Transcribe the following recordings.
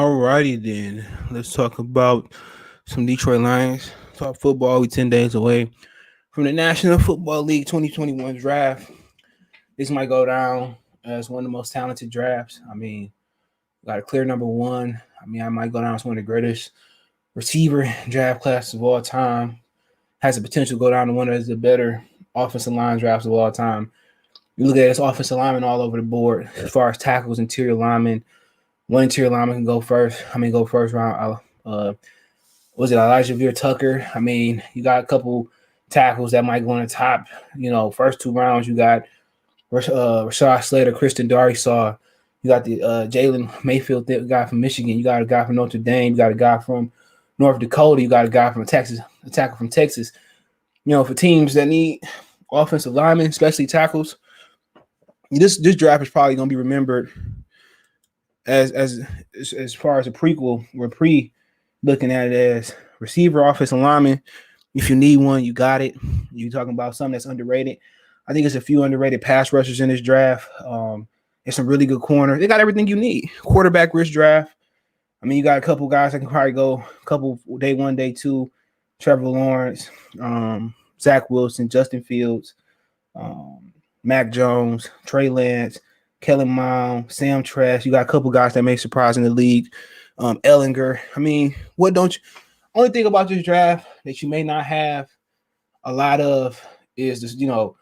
Alrighty then. Let's talk about some Detroit Lions. Talk football. We 10 days away from the National Football League 2021 draft. This might go down as one of the most talented drafts. I mean, got a clear number one. I might go down as one of the greatest receiver draft classes of all time. Has the potential to go down to one of the better offensive line drafts of all time. You look at this offensive lineman all over the board as far as tackles, interior linemen. One interior lineman can go first. Go first round. Was it Elijah Veer Tucker? You got a couple tackles that might go on the top. First 2 rounds, you got Rashad Slater, Christian Darrisaw. You got the Jalen Mayfield guy from Michigan. You got a guy from Notre Dame. You got a guy from North Dakota. You got a guy from Texas, a tackle from Texas. For teams that need offensive linemen, especially tackles, this draft is probably going to be remembered as far as a prequel. We're looking at it as receiver, offensive lineman. If you need one, you got it. You're talking about something that's underrated. I think it's a few underrated pass rushers in this draft. There's some really good corners. They got everything you need. Quarterback rich draft. You got a couple guys that can probably go a couple day one, day two. Trevor Lawrence, Zach Wilson, Justin Fields, Mac Jones, Trey Lance, Kellen Mond, Sam Trask. You got a couple guys that may surprise in the league. Ellinger. What don't you? Only thing about this draft that you may not have a lot of is this, the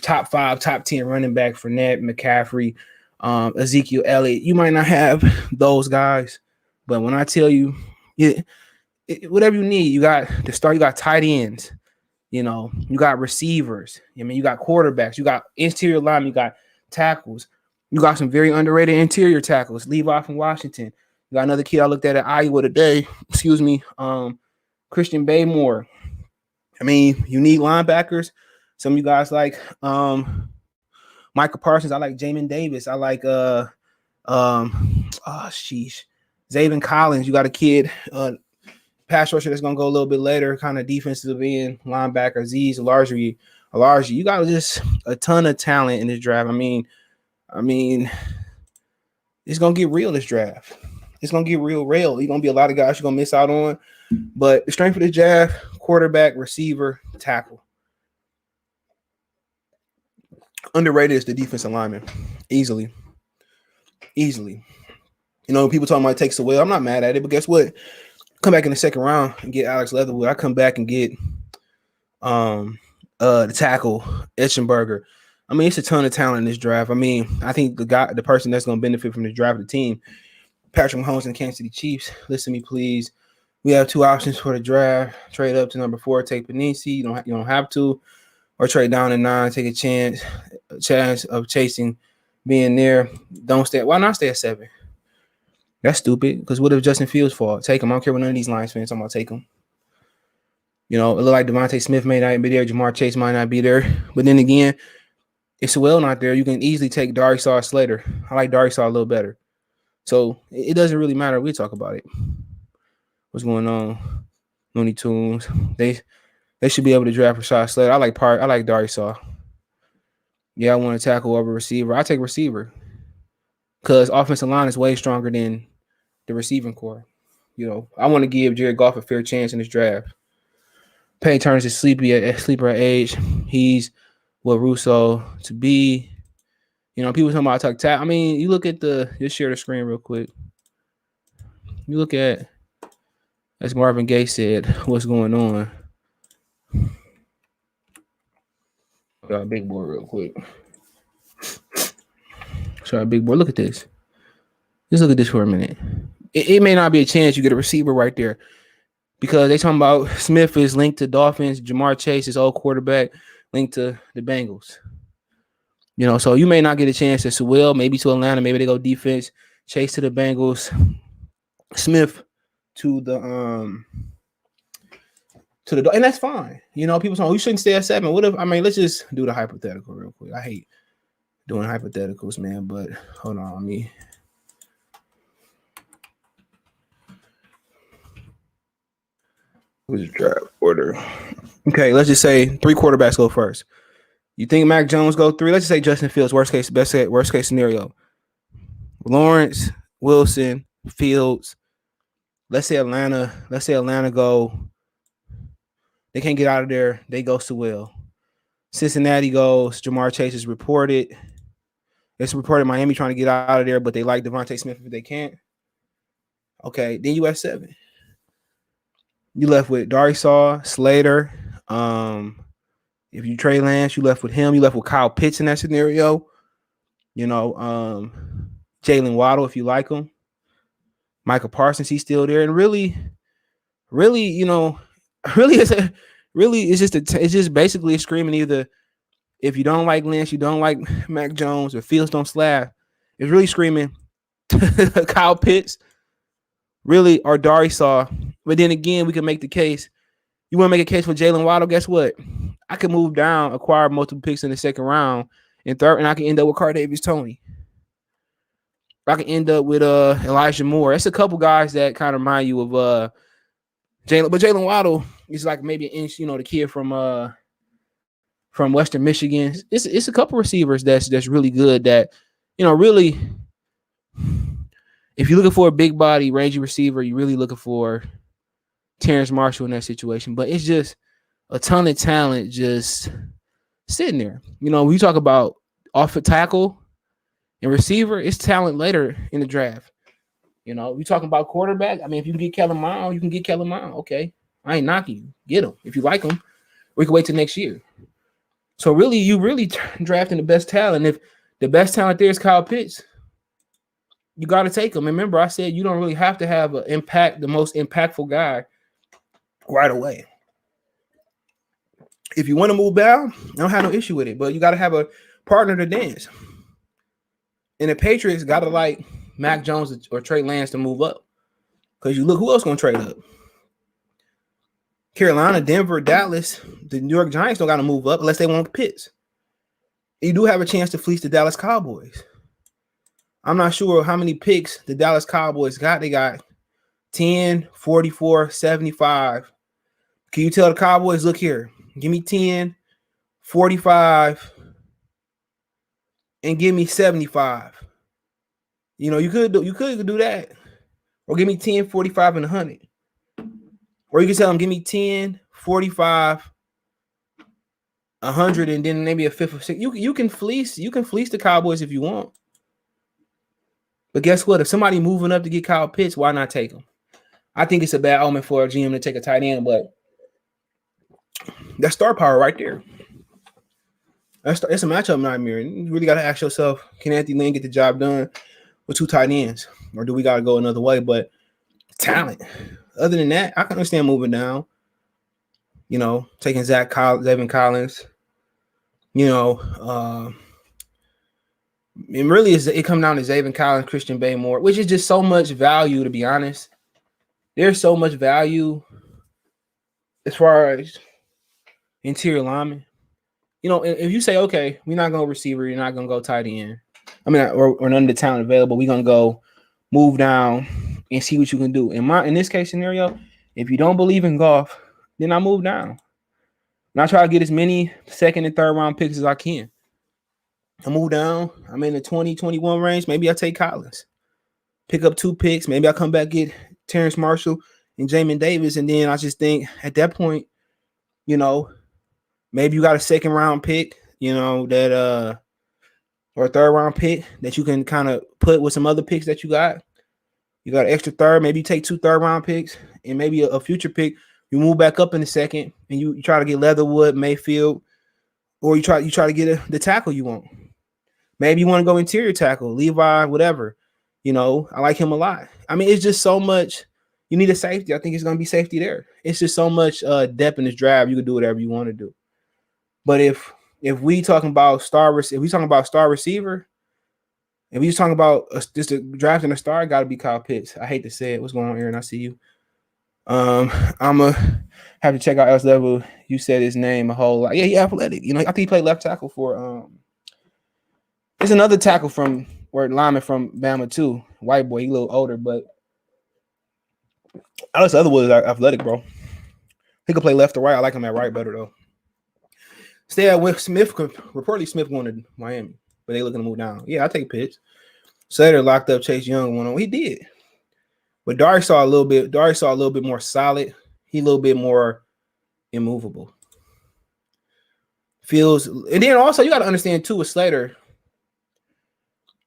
top 5, top 10 running back for Fournette, McCaffrey, Ezekiel Elliott. You might not have those guys, but when I tell you, whatever you need, you got to start. You got tight ends. You got receivers. You got quarterbacks. You got interior linemen. You got tackles. You got some very underrated interior tackles. Levi from Washington. You got another kid I looked at Iowa today. Excuse me. Christian Baymore. You need linebackers. Some of you guys like Michael Parsons. I like Jamin Davis. I like Zaven Collins. You got a kid, pass rusher that's gonna go a little bit later, kind of defensive end, linebacker, Azeez Elijah. You got just a ton of talent in this draft. It's gonna get real this draft. It's gonna get real. You're gonna be a lot of guys you're gonna miss out on. But the strength of the draft: quarterback, receiver, tackle. Underrated is the defensive lineman. Easily. People talking about take Sewell. I'm not mad at it, but guess what? Come back in the second round and get Alex Leatherwood. I come back and get the tackle, Etchenberger. It's a ton of talent in this draft. I think the person that's going to benefit from this draft, the team, Patrick Mahomes and the Kansas City Chiefs. Listen to me, please. We have 2 options for the draft. Trade up to number 4, take Panisi. You don't have to. Or trade down to 9, take a chance of chasing being there. Don't stay. Why not stay at 7? That's stupid. Because what if Justin Fields fall? Take him. I don't care what none of these Lions fans. I'm going to take him. It look like Devontae Smith may not be there. Jamar Chase might not be there. But then again, if Sewell not there, you can easily take Darrisaw or Slater. I like Darrisaw a little better. So it doesn't really matter. We talk about it. What's going on? Looney Tunes. They should be able to draft Rashad Slater. I like Darrisaw. Yeah, I want to tackle over receiver. I take receiver because offensive line is way stronger than the receiving core. I want to give Jared Goff a fair chance in this draft. Payne Turner's a sleeper at age. He's what Russo to be. People talking about tuck tap. You look at just share the screen real quick. You look at, as Marvin Gaye said, what's going on. Got a big board real quick. Sorry, big board. Look at this. Just look at this for a minute. It may not be a chance you get a receiver right there because they talking about Smith is linked to Dolphins. Jamar Chase is old quarterback linked to the Bengals. So you may not get a chance at Sewell, maybe to Atlanta, maybe they go defense. Chase to the Bengals, Smith to the and that's fine. People saying we shouldn't stay at 7. What if let's just do the hypothetical real quick. I hate doing hypotheticals, man, but hold on, who's the draft order? Okay, let's just say 3 quarterbacks go first. You think Mac Jones go 3? Let's just say Justin Fields, worst case scenario. Lawrence, Wilson, Fields. Let's say Atlanta go. They can't get out of there. They go Sewell. Cincinnati goes. Jamar Chase is reported. It's reported Miami trying to get out of there, but they like Devontae Smith if they can't. Okay, then you at 7. You left with Darisaw, Slater. If you trade Lance, you left with him. You left with Kyle Pitts in that scenario. Jalen Waddle, if you like him. Michael Parsons, he's still there. And really, it's just basically screaming either if you don't like Lance, you don't like Mac Jones, or Fields don't slap. It's really screaming Kyle Pitts, really, or Darisaw. But then again, we can make the case. You want to make a case for Jalen Waddle? Guess what? I can move down, acquire multiple picks in the second round and third, and I can end up with Cardavious Toney. I can end up with Elijah Moore. That's a couple guys that kind of remind you of Jalen. But Jalen Waddle is like maybe an inch, the kid from Western Michigan. It's a couple receivers that's really good that, really, if you're looking for a big body, rangy receiver, you're really looking for Terrence Marshall in that situation. But it's just a ton of talent just sitting there. When you talk about off the tackle and receiver, it's talent later in the draft. We talking about quarterback. I mean, if you can get Kellen Mond, you can get Kellen Mond. Okay, I ain't knocking you. Get him if you like him. We can wait till next year. So really, you drafting the best talent. If the best talent there is Kyle Pitts, you got to take him. And remember, I said you don't really have to have the most impactful guy right away. If you want to move down, I don't have no issue with it. But you got to have a partner to dance. And the Patriots got to like Mac Jones or Trey Lance to move up. Because you look, who else going to trade up? Carolina, Denver, Dallas, the New York Giants don't got to move up unless they want Pitts. You do have a chance to fleece the Dallas Cowboys. I'm not sure how many picks the Dallas Cowboys got. They got 10, 44, 75. Can you tell the Cowboys, look here, give me 10, 45, and give me 75. You could do that. Or give me 10, 45, and 100. Or you can tell them, give me 10, 45, 100, and then maybe a fifth or sixth. You can fleece the Cowboys if you want. But guess what? If somebody moving up to get Kyle Pitts, why not take him? I think it's a bad omen for a GM to take a tight end, but that's star power right there. It's a matchup nightmare. You really got to ask yourself, can Anthony Lynn get the job done with 2 tight ends? Or do we got to go another way? But talent. Other than that, I can understand moving down. Taking Zayvon Collins. And really, it comes down to Zayvon Collins, Christian Baymore, which is just so much value, to be honest. There's so much value as far as interior linemen. If you say, okay, we're not going to receiver, you're not going to go tight end. I mean, or none of the talent available, we're going to go move down and see what you can do. In this case scenario, if you don't believe in golf, then I move down. And I try to get as many second and third round picks as I can. I move down. I'm in the 2021 range. Maybe I take Collins. Pick up 2 picks. Maybe I come back, get Terrence Marshall and Jamin Davis. And then I just think at that point, maybe you got a second round pick, that or a third round pick that you can kind of put with some other picks that you got. You got an extra third. Maybe you take 2 third round picks and maybe a future pick. You move back up in the second and you try to get Leatherwood, Mayfield, or you try to get the tackle you want. Maybe you want to go interior tackle, Levi, whatever. I like him a lot. I mean, it's just so much. You need a safety. I think it's going to be safety there. It's just so much depth in this draft. You can do whatever you want to do. But if we talking about star receiver, if we just talking about just drafting a star, got to be Kyle Pitts. I hate to say it. What's going on, Aaron? I see you. I'm gonna have to check out else level. You said his name a whole lot. Yeah, he athletic. I think he played left tackle for there's another tackle from lineman from Bama too. White boy, he a little older, but Alex Leatherwood is athletic, bro. He could play left or right. I like him at right better though. Stay at with Smith. Reportedly Smith going to Miami, but they looking to move down. Yeah, I take Pitts. Slater locked up Chase Young one on. He did. But Dari saw a little bit more solid. He a little bit more immovable. Feels, and then also you got to understand too with Slater.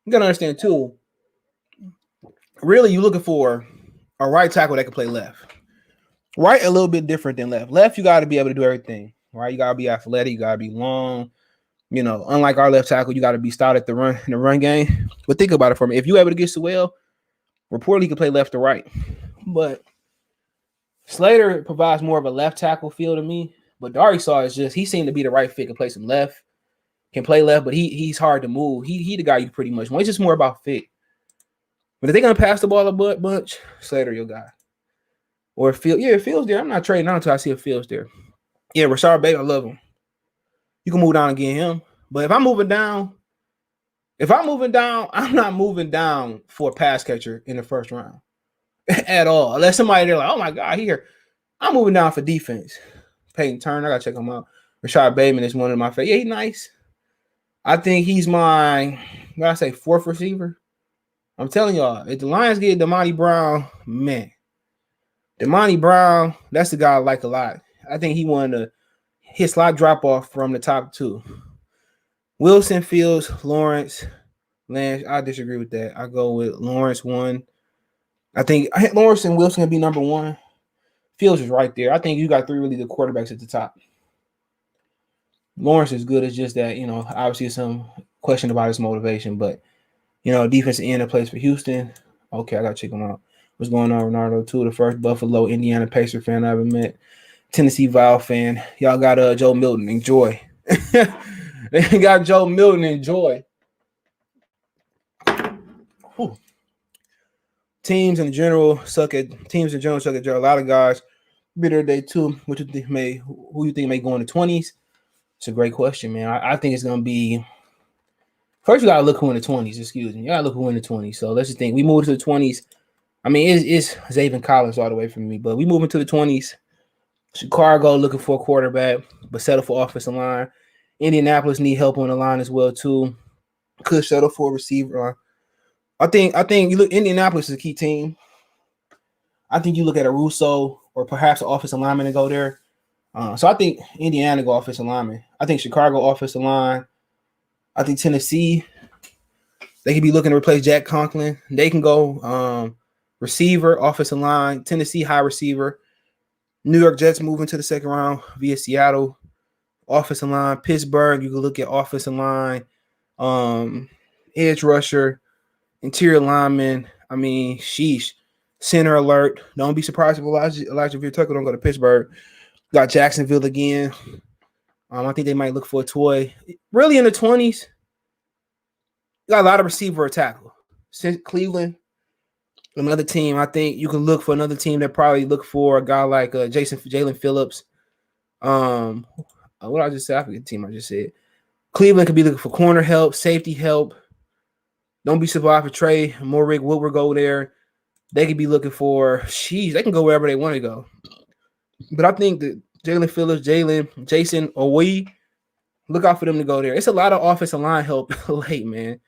You got to understand too. Really, you're looking for a right tackle that can play left. Right, a little bit different than left. Left, you got to be able to do everything. Right, you got to be athletic. You got to be long. You know, unlike our left tackle, you got to be stout at the run game. But think about it for me. If you able to get Sewell, reportedly he can play left or right. But Slater provides more of a left tackle feel to me. But Dari saw is just he seemed to be the right fit. Can play some left, can play left, but he's hard to move. He the guy you pretty much want. It's just more about fit. But if they're gonna pass the ball a bunch, Slater your guy. Or if Fields there. I'm not trading out until I see if Fields there. Yeah, Rashard Bateman, I love him. You can move down and get him. But if I'm moving down, I'm not moving down for a pass catcher in the first round at all. Unless somebody they're like, oh my God, here. I'm moving down for defense. Peyton Turner, I gotta check him out. Rashard Bateman is one of my favorites. Yeah, he's nice. I think he's my, what I say, fourth receiver. I'm telling y'all, if the Lions get Damani Brown, man, Damani Brown, that's the guy I like a lot. I think he won his slot drop off from the top two. Wilson, Fields, Lawrence, Lance. I disagree with that. I go with Lawrence 1. I think Lawrence and Wilson can be number 1. Fields is right there. I think you got 3 really good quarterbacks at the top. Lawrence is good. It's just that, you know, obviously some question about his motivation, but, you know, defensive end that plays for Houston. Okay, I got to check him out. What's going on, Ronaldo? Too, the first Buffalo, Indiana Pacer fan I ever met. Tennessee Vol fan. Y'all got Joe Milton. Enjoy. They got Joe Milton. Enjoy. Whew. Teams in general suck at. A lot of guys bitter day too. Who you think may go in the 20s? It's a great question, man. I think it's gonna be. First, you gotta look who in the 20s. Excuse me. You gotta look who in the 20s. So let's just think. We move to the 20s. I mean, it's Zaven Collins all the way from me, but we move into the 20s. Chicago looking for a quarterback, but settle for offensive line. Indianapolis need help on the line as well too. Could settle for a receiver. I think you look. Indianapolis is a key team. I think you look at a Russo or perhaps an offensive lineman to go there. So I think Indiana go offensive lineman. I think Chicago offensive line. I think Tennessee, they could be looking to replace Jack Conklin. They can go receiver, offensive line. Tennessee high receiver. New York Jets moving to the second round via Seattle. Offensive line. Pittsburgh, you can look at offensive line. Edge rusher. Interior lineman. I mean, sheesh. Center alert. Don't be surprised if Elijah Vera-Tucker don't go to Pittsburgh. Got Jacksonville again. I think they might look for a toy. Really in the 20s, got a lot of receiver or tackle. Since Cleveland, another team, I think you can look for another team that probably look for a guy like Jalen Phillips. What I just said, I forget the team I just said. Cleveland could be looking for corner help, safety help. Don't be surprised if Trey Morrick, Woodward go there. They could be looking for, they can go wherever they want to go. But I think that Jalen Phillips, Jason, or look out for them to go there. It's a lot of offensive line help late, man.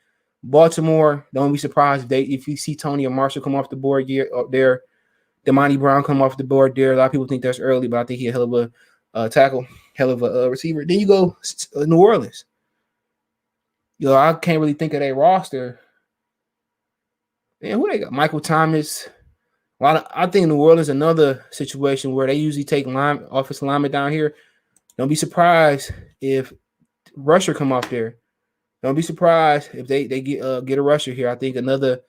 Baltimore, don't be surprised if you see Tony or Marshall come off the board up there. Damani Brown come off the board there. A lot of people think that's early, but I think he's a hell of a tackle, hell of a receiver. Then you go New Orleans. I can't really think of their roster. Man, who they got? Michael Thomas. I think New Orleans is another situation where they usually take offensive linemen down here. Don't be surprised if rusher come off there. Don't be surprised if they get a rusher here. I think another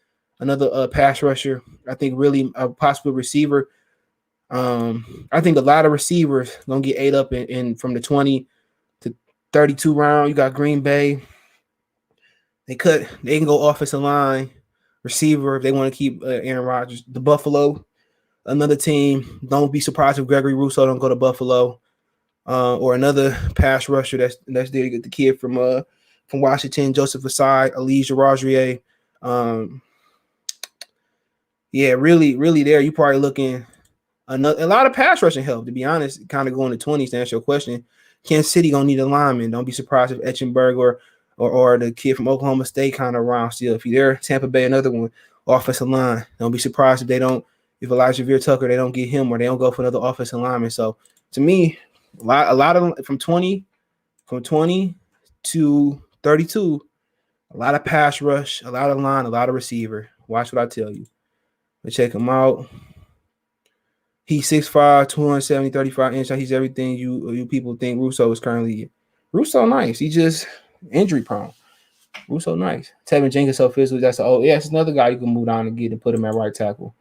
pass rusher. I think really a possible receiver. I think a lot of receivers gonna get ate up in from the 20 to 32 round. You got Green Bay. They can go offensive line, receiver if they want to keep Aaron Rodgers. The Buffalo, another team. Don't be surprised if Gregory Rousseau don't go to Buffalo, or another pass rusher that's there to get the kid from Washington, Joseph Asai, Elijah Rodrigue. Yeah, really there. You probably looking a lot of pass rushing help, to be honest, kind of going to 20s to answer your question. Kansas City gonna need a lineman. Don't be surprised if Etchenberg or the kid from Oklahoma State kind of around still. If you're there, Tampa Bay, another one. offensive line. Don't be surprised if Elijah Veer Tucker, they don't get him or they don't go for another offensive lineman. So to me, a lot of from 20 to 32, a lot of pass rush, a lot of line, a lot of receiver. Watch what I tell you. But check him out. He's 6'5", 270, 35 inch. He's everything you people think Russo is currently. Russo nice. He just injury prone. Russo nice. Tevin Jenkins so physical. That's it's another guy you can move on and get and put him at right tackle.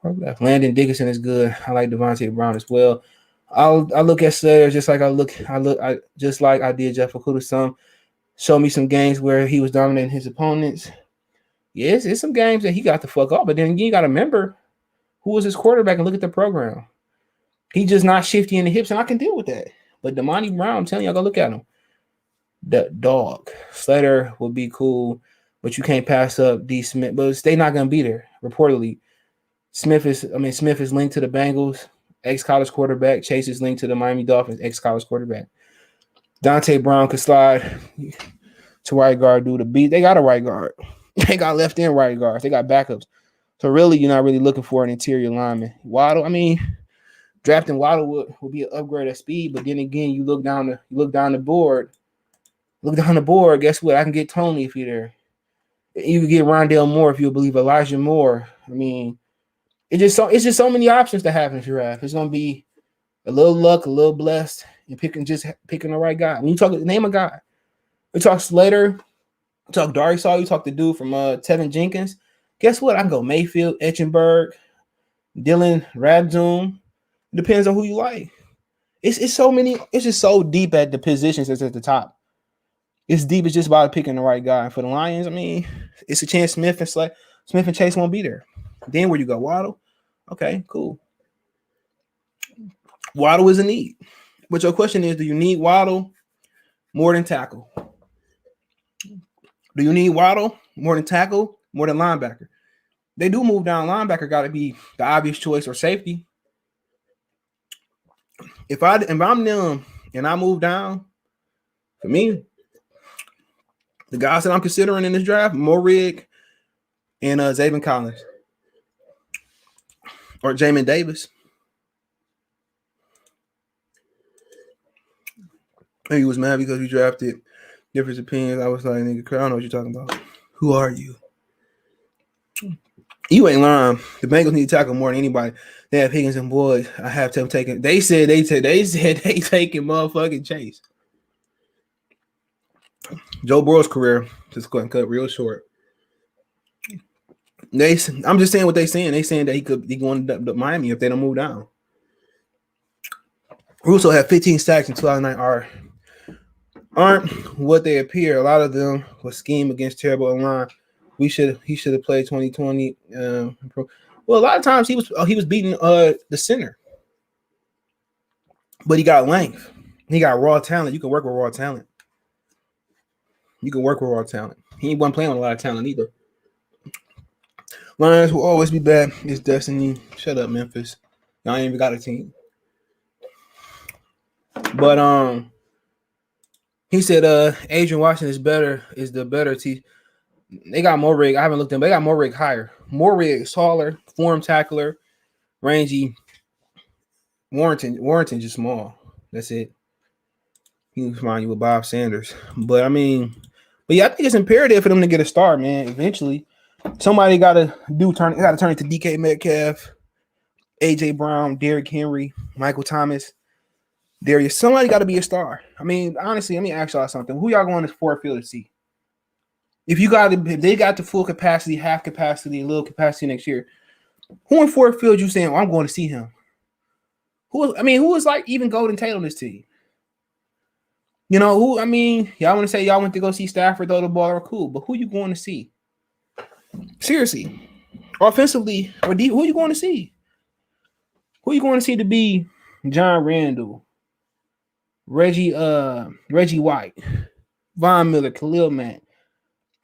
Landon Dickinson is good. I like Devontae Brown as well. I look at Slater just like I just like I did Jeff Okuda some. Show me some games where he was dominating his opponents. Yes, it's some games that he got the fuck up. But then you got to remember who was his quarterback and look at the program. He just not shifty in the hips, and I can deal with that. But Damani Brown, I'm telling you, I go look at him. The dog. Slater will be cool, but you can't pass up D. Smith. But they're not going to be there, reportedly. Smith is linked to the Bengals, ex-college quarterback. Chase is linked to the Miami Dolphins, ex-college quarterback. Dante Brown could slide to right guard due to beat. They got a right guard. They got left and right guards. They got backups. So really, you're not really looking for an interior lineman. Waddle, drafting Waddle will be an upgrade at speed, but then again, you look down the board. Guess what? I can get Tony if you're there. You can get Rondale Moore if you believe Elijah Moore. It's just so many options to have in your draft. It's gonna be a little luck, a little blessed, and picking the right guy. When you talk, name a guy. We talk Slater, we talk Darius Saw, you talk the dude from Tevin Jenkins. Guess what? I can go Mayfield, Etchenberg, Dylan Rabzoom. It depends on who you like. It's so many. It's just so deep at the positions that's at the top. It's deep. It's just about picking the right guy. And for the Lions, it's a chance Smith and Chase won't be there. Then where you go? Waddle? Okay, cool. Waddle is a need. But your question is, do you need Waddle more than tackle? Do you need Waddle more than tackle, more than linebacker? They do move down. Linebacker got to be the obvious choice or safety. If I'm them and I move down, for me, the guys that I'm considering in this draft, Morig and Zaven Collins or Jamin Davis. He was mad because we drafted different opinions. I was like, nigga, I don't know what you're talking about. Who are you? You ain't lying. The Bengals need to tackle more than anybody. They have Higgins and Boyd. I have them taking. They said they taking motherfucking Chase. Joe Burrow's career just going cut real short. I'm just saying what they saying. They saying that he could be going to Miami if they don't move down. Russo had 15 sacks in 2009. Aren't what they appear. A lot of them was scheme against terrible line. He should have played 2020. Well, a lot of times he was beating the center, but he got length. He got raw talent. You can work with raw talent. He wasn't playing with a lot of talent either. Lions will always be bad. It's destiny. Shut up, Memphis. Y'all ain't even got a team. But he said Adrian Washington is the better team. They got Morig. I haven't looked at him, but they got Morig higher. Morig is taller, form tackler, rangy. Warrington just small. That's it. He can find you with Bob Sanders. But I think it's imperative for them to get a star, man. Eventually, somebody got to turn it to DK Metcalf, AJ Brown, Derrick Henry, Michael Thomas, Darius. Somebody got to be a star. Honestly, let me ask y'all something. Who y'all going to Ford Field to see? If they got the full capacity, half capacity, a little capacity next year, who in Ford Field you saying, I'm going to see him? Who is like even Golden Tate on this team? You know who? Y'all want to say y'all went to go see Stafford throw the ball, or cool, but who you going to see? Seriously, offensively or deep, who you going to see? Who you going to see to be John Randall, Reggie White, Von Miller, Khalil Mack,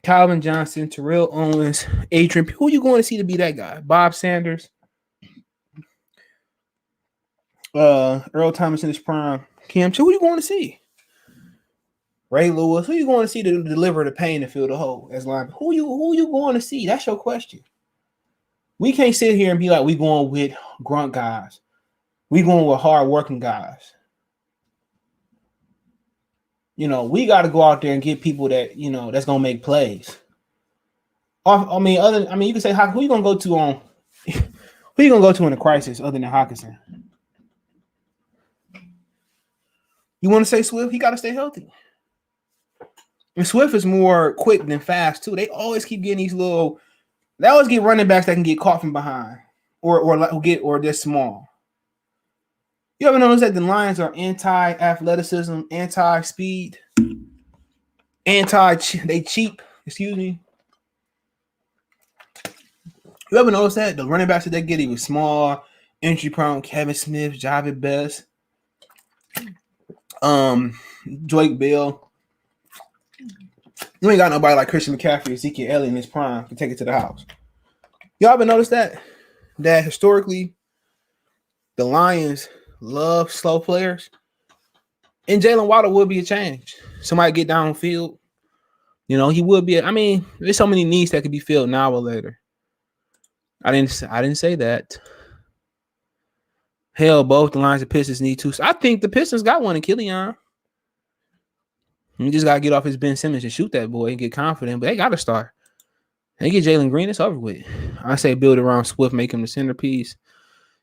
Calvin Johnson, Terrell Owens, Adrian? Who you going to see to be that guy? Bob Sanders, Earl Thomas in his prime, Cam. Who you going to see? Ray Lewis. Who you going to see to deliver the pain and fill the hole as line? Who you going to see? That's your question. We can't sit here and be like we going with grunt guys. We going with hard working guys. We got to go out there and get people that that's gonna make plays. I mean, you can say who you gonna go to on who you gonna go to in a crisis other than Hawkinson? You want to say Swift? He got to stay healthy. And Swift is more quick than fast too. They always keep getting these little. They always get running backs that can get caught from behind, or they're small. You ever notice that the Lions are anti-athleticism, anti-speed, they cheap? Excuse me. You ever notice that the running backs that they get even small, entry prone? Kevin Smith, Javid Best, Drake Bell. You ain't got nobody like Christian McCaffrey, Ezekiel Elliott in his prime to take it to the house. Y'all ever notice that historically the Lions love slow players? And Jalen Waddle would be a change. Somebody get downfield. He would be. There's so many needs that could be filled now or later. I didn't say that. Hell, both the Lions and Pistons need to. So I think the Pistons got one in Killian. You just got to get off his Ben Simmons and shoot that boy and get confident. But they got to start. They get Jalen Green, it's over with. I say build around Swift, make him the centerpiece.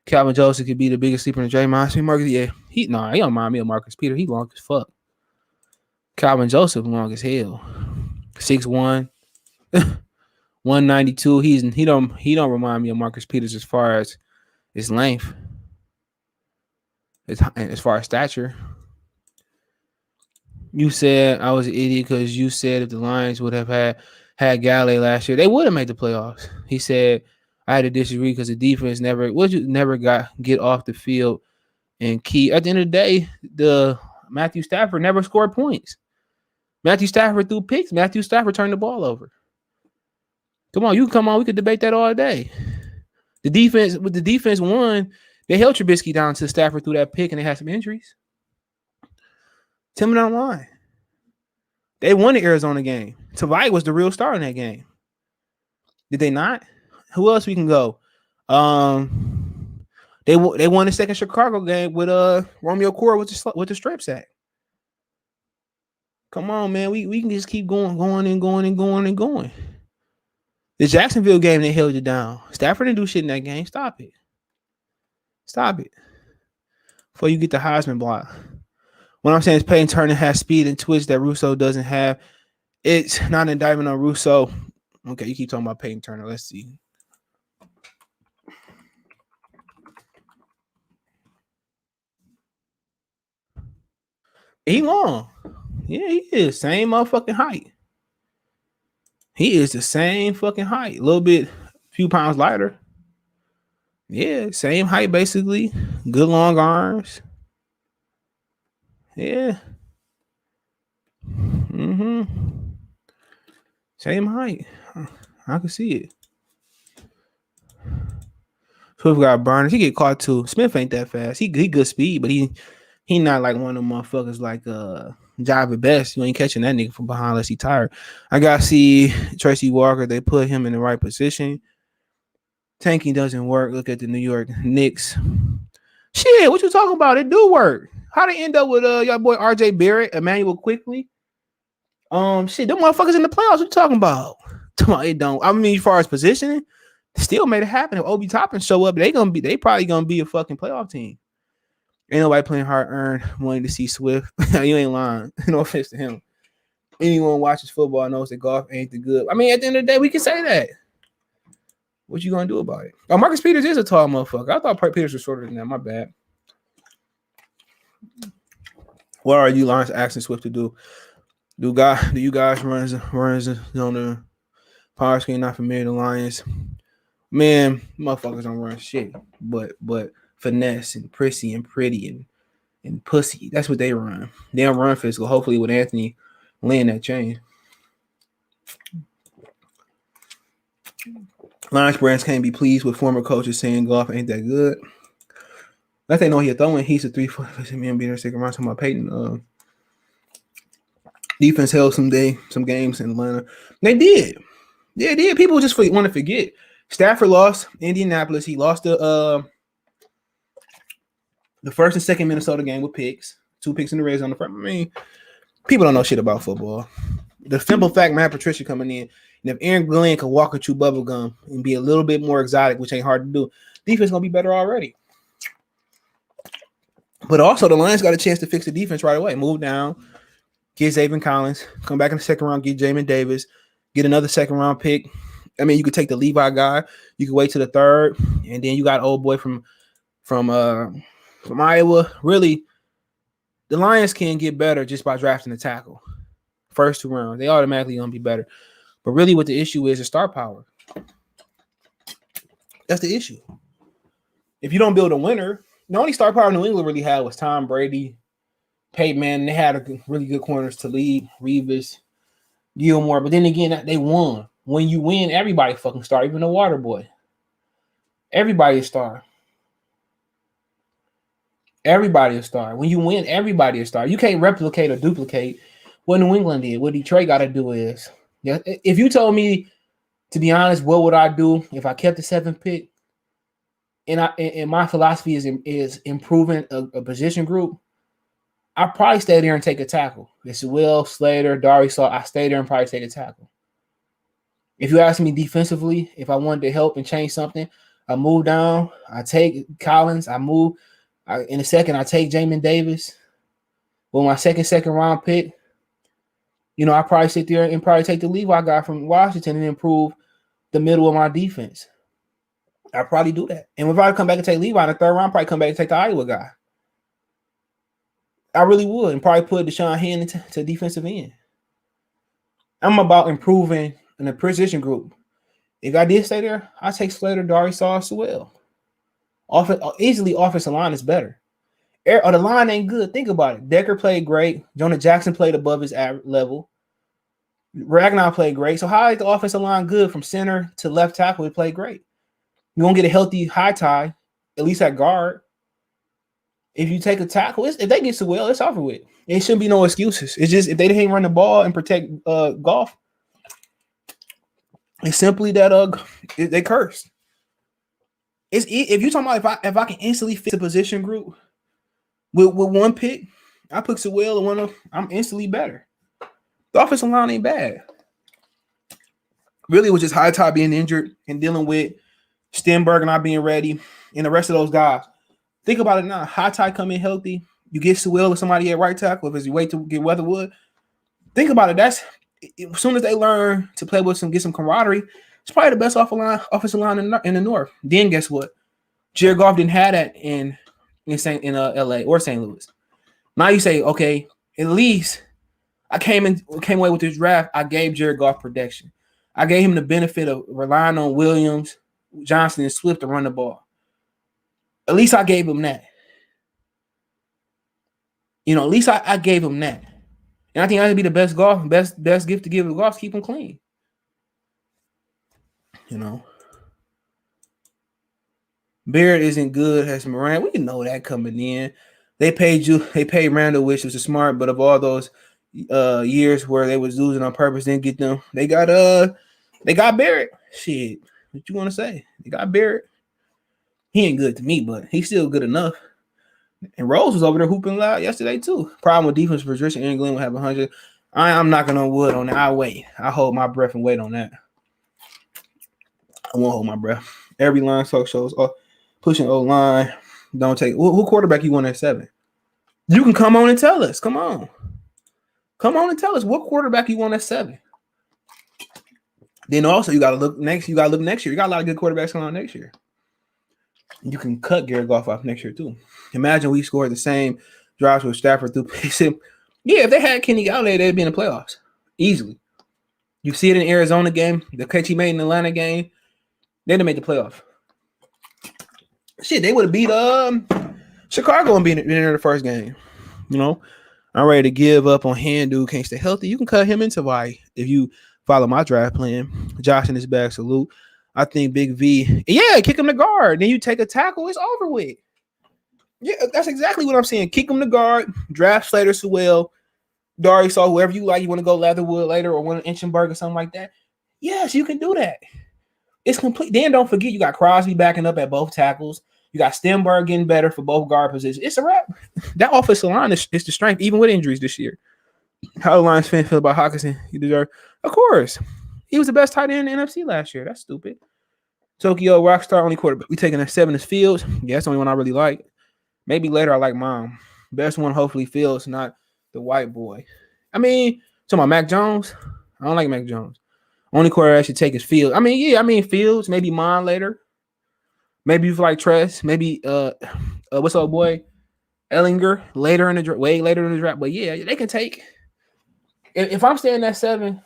Calvin Joseph could be the biggest sleeper in the Draymond. Marcus, he don't remind me of Marcus Peter. He long as fuck. Calvin Joseph long as hell. 6'1", 192. He don't remind me of Marcus Peters as far as his length. As far as stature. You said I was an idiot because you said if the Lions would have had Galley last year, they would have made the playoffs. He said I had to disagree because the defense never get off the field and key. At the end of the day, the Matthew Stafford never scored points. Matthew Stafford threw picks. Matthew Stafford turned the ball over. Come on, we could debate that all day. The defense won. They held Trubisky down to Stafford through that pick, and they had some injuries. Tell me down the line. They won the Arizona game. Tavai was the real star in that game. Did they not? Who else we can go? They won the second Chicago game with Romeo Cora with the strip sack. Come on, man. We can just keep going. The Jacksonville game, they held you down. Stafford didn't do shit in that game. Stop it. Before you get the Heisman block. What I'm saying is Peyton Turner has speed and twitch that Russo doesn't have. It's not an indictment on Russo. Okay, you keep talking about Peyton Turner. Let's see. He long. Yeah, he is. Same motherfucking height. He is the same fucking height. A little bit, few pounds lighter. Yeah, same height basically. Good long arms. Yeah. Same height. I can see it. Swift got burners. He get caught too. Smith ain't that fast. He good speed, but he not like one of them motherfuckers like Javid Best. You ain't catching that nigga from behind unless he tired. I gotta see Tracy Walker. They put him in the right position. Tanking doesn't work. Look at the New York Knicks. Shit, what you talking about? It do work. How they end up with y'all boy RJ Barrett, Emmanuel Quickly? Shit, them motherfuckers in the playoffs. What you talking about? It don't. I mean, as far as positioning, still made it happen. If Obi Toppin show up, they probably gonna be a fucking playoff team. Ain't nobody playing hard earned wanting to see Swift. You ain't lying. No offense to him. Anyone watches football knows that golf ain't the good. I mean, at the end of the day, we can say that. What you gonna do about it? Oh, Marcus Peters is a tall motherfucker. I thought Peters was shorter than that. My bad. What are you Lions asking Swift to do? Do you guys runs on the power screen? Not familiar with the Lions. Man, motherfuckers don't run shit. But finesse and prissy and pretty and pussy. That's what they run. They don't run physical. Hopefully with Anthony laying that chain. Lions brands can't be pleased with former coaches saying golf ain't that good. Let they know he's throwing. He's a 3-4 man beater. Second round. Talking about Peyton. Defense held some games in Atlanta. They did. Yeah, they did. People just want to forget. Stafford lost Indianapolis. He lost the first and second Minnesota game with picks. 2 picks in the red zone. I mean, people don't know shit about football. The simple fact, Matt Patricia coming in, and if Aaron Glenn could walk and chew bubblegum and be a little bit more exotic, which ain't hard to do, defense gonna be better already. But also, the Lions got a chance to fix the defense right away. Move down, get Zaven Collins, come back in the second round, get Jamin Davis, get another second round pick. I mean, you could take the Levi guy. You could wait to the third, and then you got old boy from Iowa. Really, the Lions can get better just by drafting a tackle. First 2 rounds, they automatically gonna be better. But really, what the issue is star power. That's the issue. If you don't build a winner, the only star power New England really had was Tom Brady, Peyton Manning. They had really good corners to lead, Revis, Gilmore. But then again, they won. When you win, everybody fucking star, even the water boy. Everybody a star. Everybody a star. When you win, everybody a star. You can't replicate or duplicate what New England did. What Detroit got to do is, if you told me, to be honest, what would I do if I kept the 7th pick? And my philosophy is improving a position group. I probably stay there and take a tackle. It's Will, Slater, Darius. So I stay there and probably take a tackle. If you ask me defensively, if I wanted to help and change something, I move down. I take Collins. I move. In a second, I take Jamin Davis. With my second round pick, I probably sit there and probably take the Levi guy from Washington and improve the middle of my defense. I'll probably do that. And if I come back and take Levi in the 3rd round, probably come back and take the Iowa guy. I really would. And probably put Deshaun Hand to defensive end. I'm about improving in the position group. If I did stay there, I'd take Slater, Darius, Sewell. Easily offensive line is better. The line ain't good. Think about it. Decker played great. Jonah Jackson played above his level. Ragnar played great. So how is the offensive line good from center to left tackle? He played great. You're going to get a healthy high tie, at least at guard. If you take a tackle, if they get Sewell, it's over with. It shouldn't be no excuses. It's just if they didn't run the ball and protect Goff, it's simply that they cursed. If you're talking about if I can instantly fit the position group with 1 pick, I put Sewell in one of, I'm instantly better. The offensive line ain't bad. Really, it was just High Tie being injured and dealing with Stenberg not being ready and the rest of those guys. Think about it now. High Tie come in healthy. You get Sewell or somebody at right tackle. If it's you wait to get Weatherwood, think about it. That's as soon as they learn to play with get some camaraderie. It's probably the best offensive line in the North. Then guess what? Jared Goff didn't have that in LA or St. Louis. Now you say, okay, at least I came away with this draft. I gave Jared Goff protection. I gave him the benefit of relying on Williams, Johnson, and Swift to run the ball. At least I gave him that. At least I gave him that. And I think that'd be the best gift to give to Goff, keep him clean. Barrett isn't good as Moran. We know that coming in. They paid Randall, which was smart, but of all those years where they was losing on purpose, didn't get them. They got Barrett. Shit, what you want to say? They got Barrett. He ain't good to me, but he's still good enough. And Rose was over there hooping loud yesterday too. Problem with defense position, Aaron Glenn will have 100. I'm knocking on wood on that. I wait. I hold my breath and wait on that. I won't hold my breath. Every line talk shows pushing O-line. Don't take who quarterback you want at 7? You can come on and tell us. Come on and tell us what quarterback you want at 7. Then also you gotta look next year. You got a lot of good quarterbacks coming on next year. You can cut Garrett Goff off next year too. Imagine we scored the same drives with Stafford through picks. Yeah, if they had Kenny Galladay, they'd be in the playoffs easily. You see it in Arizona game, the catch he made in the Atlanta game. They'd have made the playoff. Shit, they would have beat Chicago and been in the first game. I'm ready to give up on Handu. Can't stay healthy. You can cut him into Hawaii if you follow my draft plan. Josh in his bag, salute. I think Big V. Yeah, kick him to guard. Then you take a tackle. It's over with. Yeah, that's exactly what I'm saying. Kick him to guard. Draft Slater, Sewell, Darius, or whoever you like. You want to go Leatherwood later or want an Inchenberg or something like that. Yes, you can do that. It's complete. Then don't forget you got Crosby backing up at both tackles. You got Stenberg getting better for both guard positions. It's a wrap. That offensive line is the strength, even with injuries this year. How the Lions fan feel about Hawkinson? He deserve, of course. He was the best tight end in the NFC last year. That's stupid. Tokyo Rockstar only quarterback. We taking a 7 as Fields. Yeah, that's the only one I really like. Maybe later I like Mom. Best one, hopefully Fields, not the white boy. I mean, talking about Mac Jones. I don't like Mac Jones. Only quarterback I should take is Fields. Fields. Maybe Mom later. Maybe you like Tress. Maybe what's up, boy? Ellinger later in the draft, way later in the draft. But yeah, they can take. If I'm staying at 7,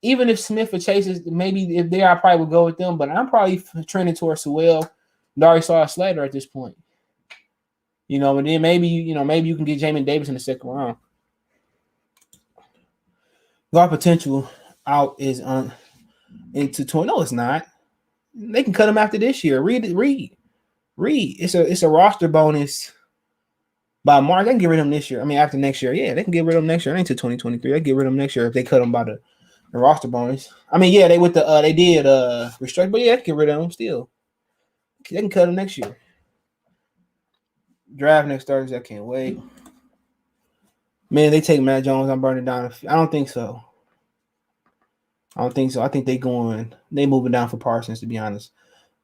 even if Smith or Chase maybe if they, I probably would go with them. But I'm probably trending towards Sewell, Darius Slater at this point. And then maybe you can get Jamin Davis in the second round. Guard potential out is into 20. No, it's not. They can cut him after this year. Read. It's a roster bonus by March. They can get rid of him this year. I mean, after next year. Yeah, they can get rid of him next year. It ain't to 2023. They can get rid of him next year if they cut him by the roster bonus. I mean, yeah, they did restrict, but yeah, they can get rid of him still. They can cut him next year. Draft next Thursday. I can't wait. Man, they take Matt Jones. I'm burning down. I don't think so. I think they moving down for Parsons, to be honest.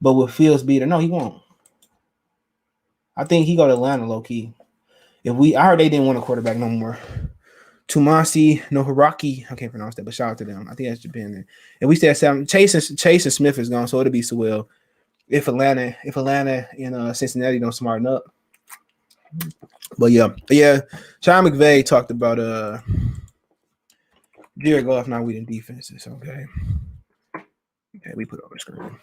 But with Fields beater, no, he won't. I think he go to Atlanta low key. I heard they didn't want a quarterback no more. Tumasi, no Hiraki. I can't pronounce that, but shout out to them. I think that's Japan there. And we stay at 7. Chase and Smith is gone, so it'll be Sewell. If Atlanta and Cincinnati don't smarten up. But yeah. Sean McVay talked about Jared Goff not winning defenses. Okay, we put it on the screen.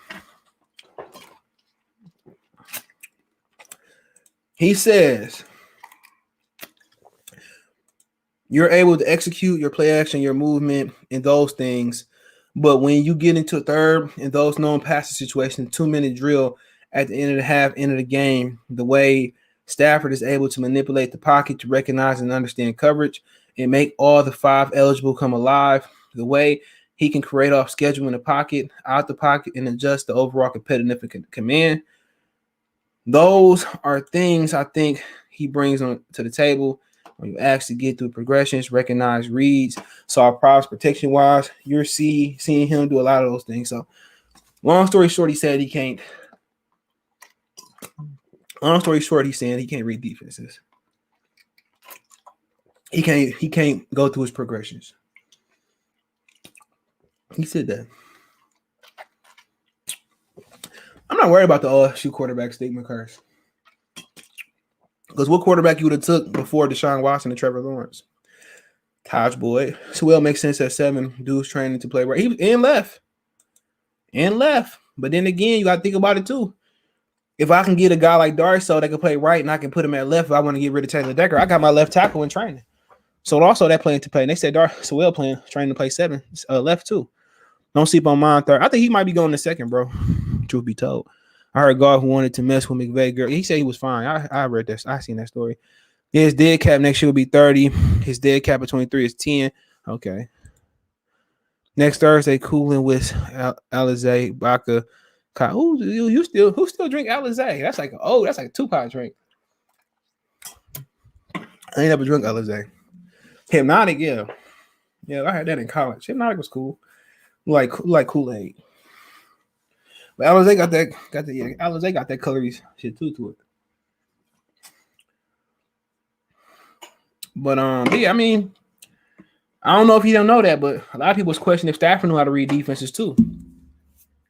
He says you're able to execute your play action, your movement, and those things. But when you get into a third and those known passing situations, 2-minute drill at the end of the half, end of the game, the way Stafford is able to manipulate the pocket to recognize and understand coverage and make all the 5 eligible come alive, the way he can create off schedule in the pocket, out the pocket, and adjust the overall competitive command. Those are things I think he brings on to the table. When you actually get through progressions, recognize reads, solve problems protection-wise, you're seeing him do a lot of those things. So, long story short, he said he can't. Long story short, he's saying he can't read defenses. He can't go through his progressions. He said that. I'm not worried about the LSU quarterback stigma curse. Because what quarterback you would have took before Deshaun Watson and Trevor Lawrence? Taj Boyd. Sewell makes sense at 7. Dude's training to play right. He was in left. But then again, you got to think about it too. If I can get a guy like Darso that can play right and I can put him at left, if I want to get rid of Taylor Decker, I got my left tackle in training. So also that playing to play. And they said Sewell training to play 7, left too. Don't sleep on mine third. I think he might be going to second, bro. Truth be told. I heard Goff wanted to mess with McVay. Girl, he said he was fine. I read that. I seen that story. His dead cap next year will be 30. His dead cap at 23 is 10. Okay. Next Thursday, cooling with Alizé, Baca. Who still drink Alizé? That's like a Tupac drink. I ain't never drunk Alizé. Hypnotic, yeah. Yeah, I had that in college. Hypnotic was cool. Like Kool-Aid. But Alizé Alizé got that colory shit too to it. But yeah, I mean, I don't know if he don't know that, but a lot of people was questioning if Stafford knew how to read defenses too.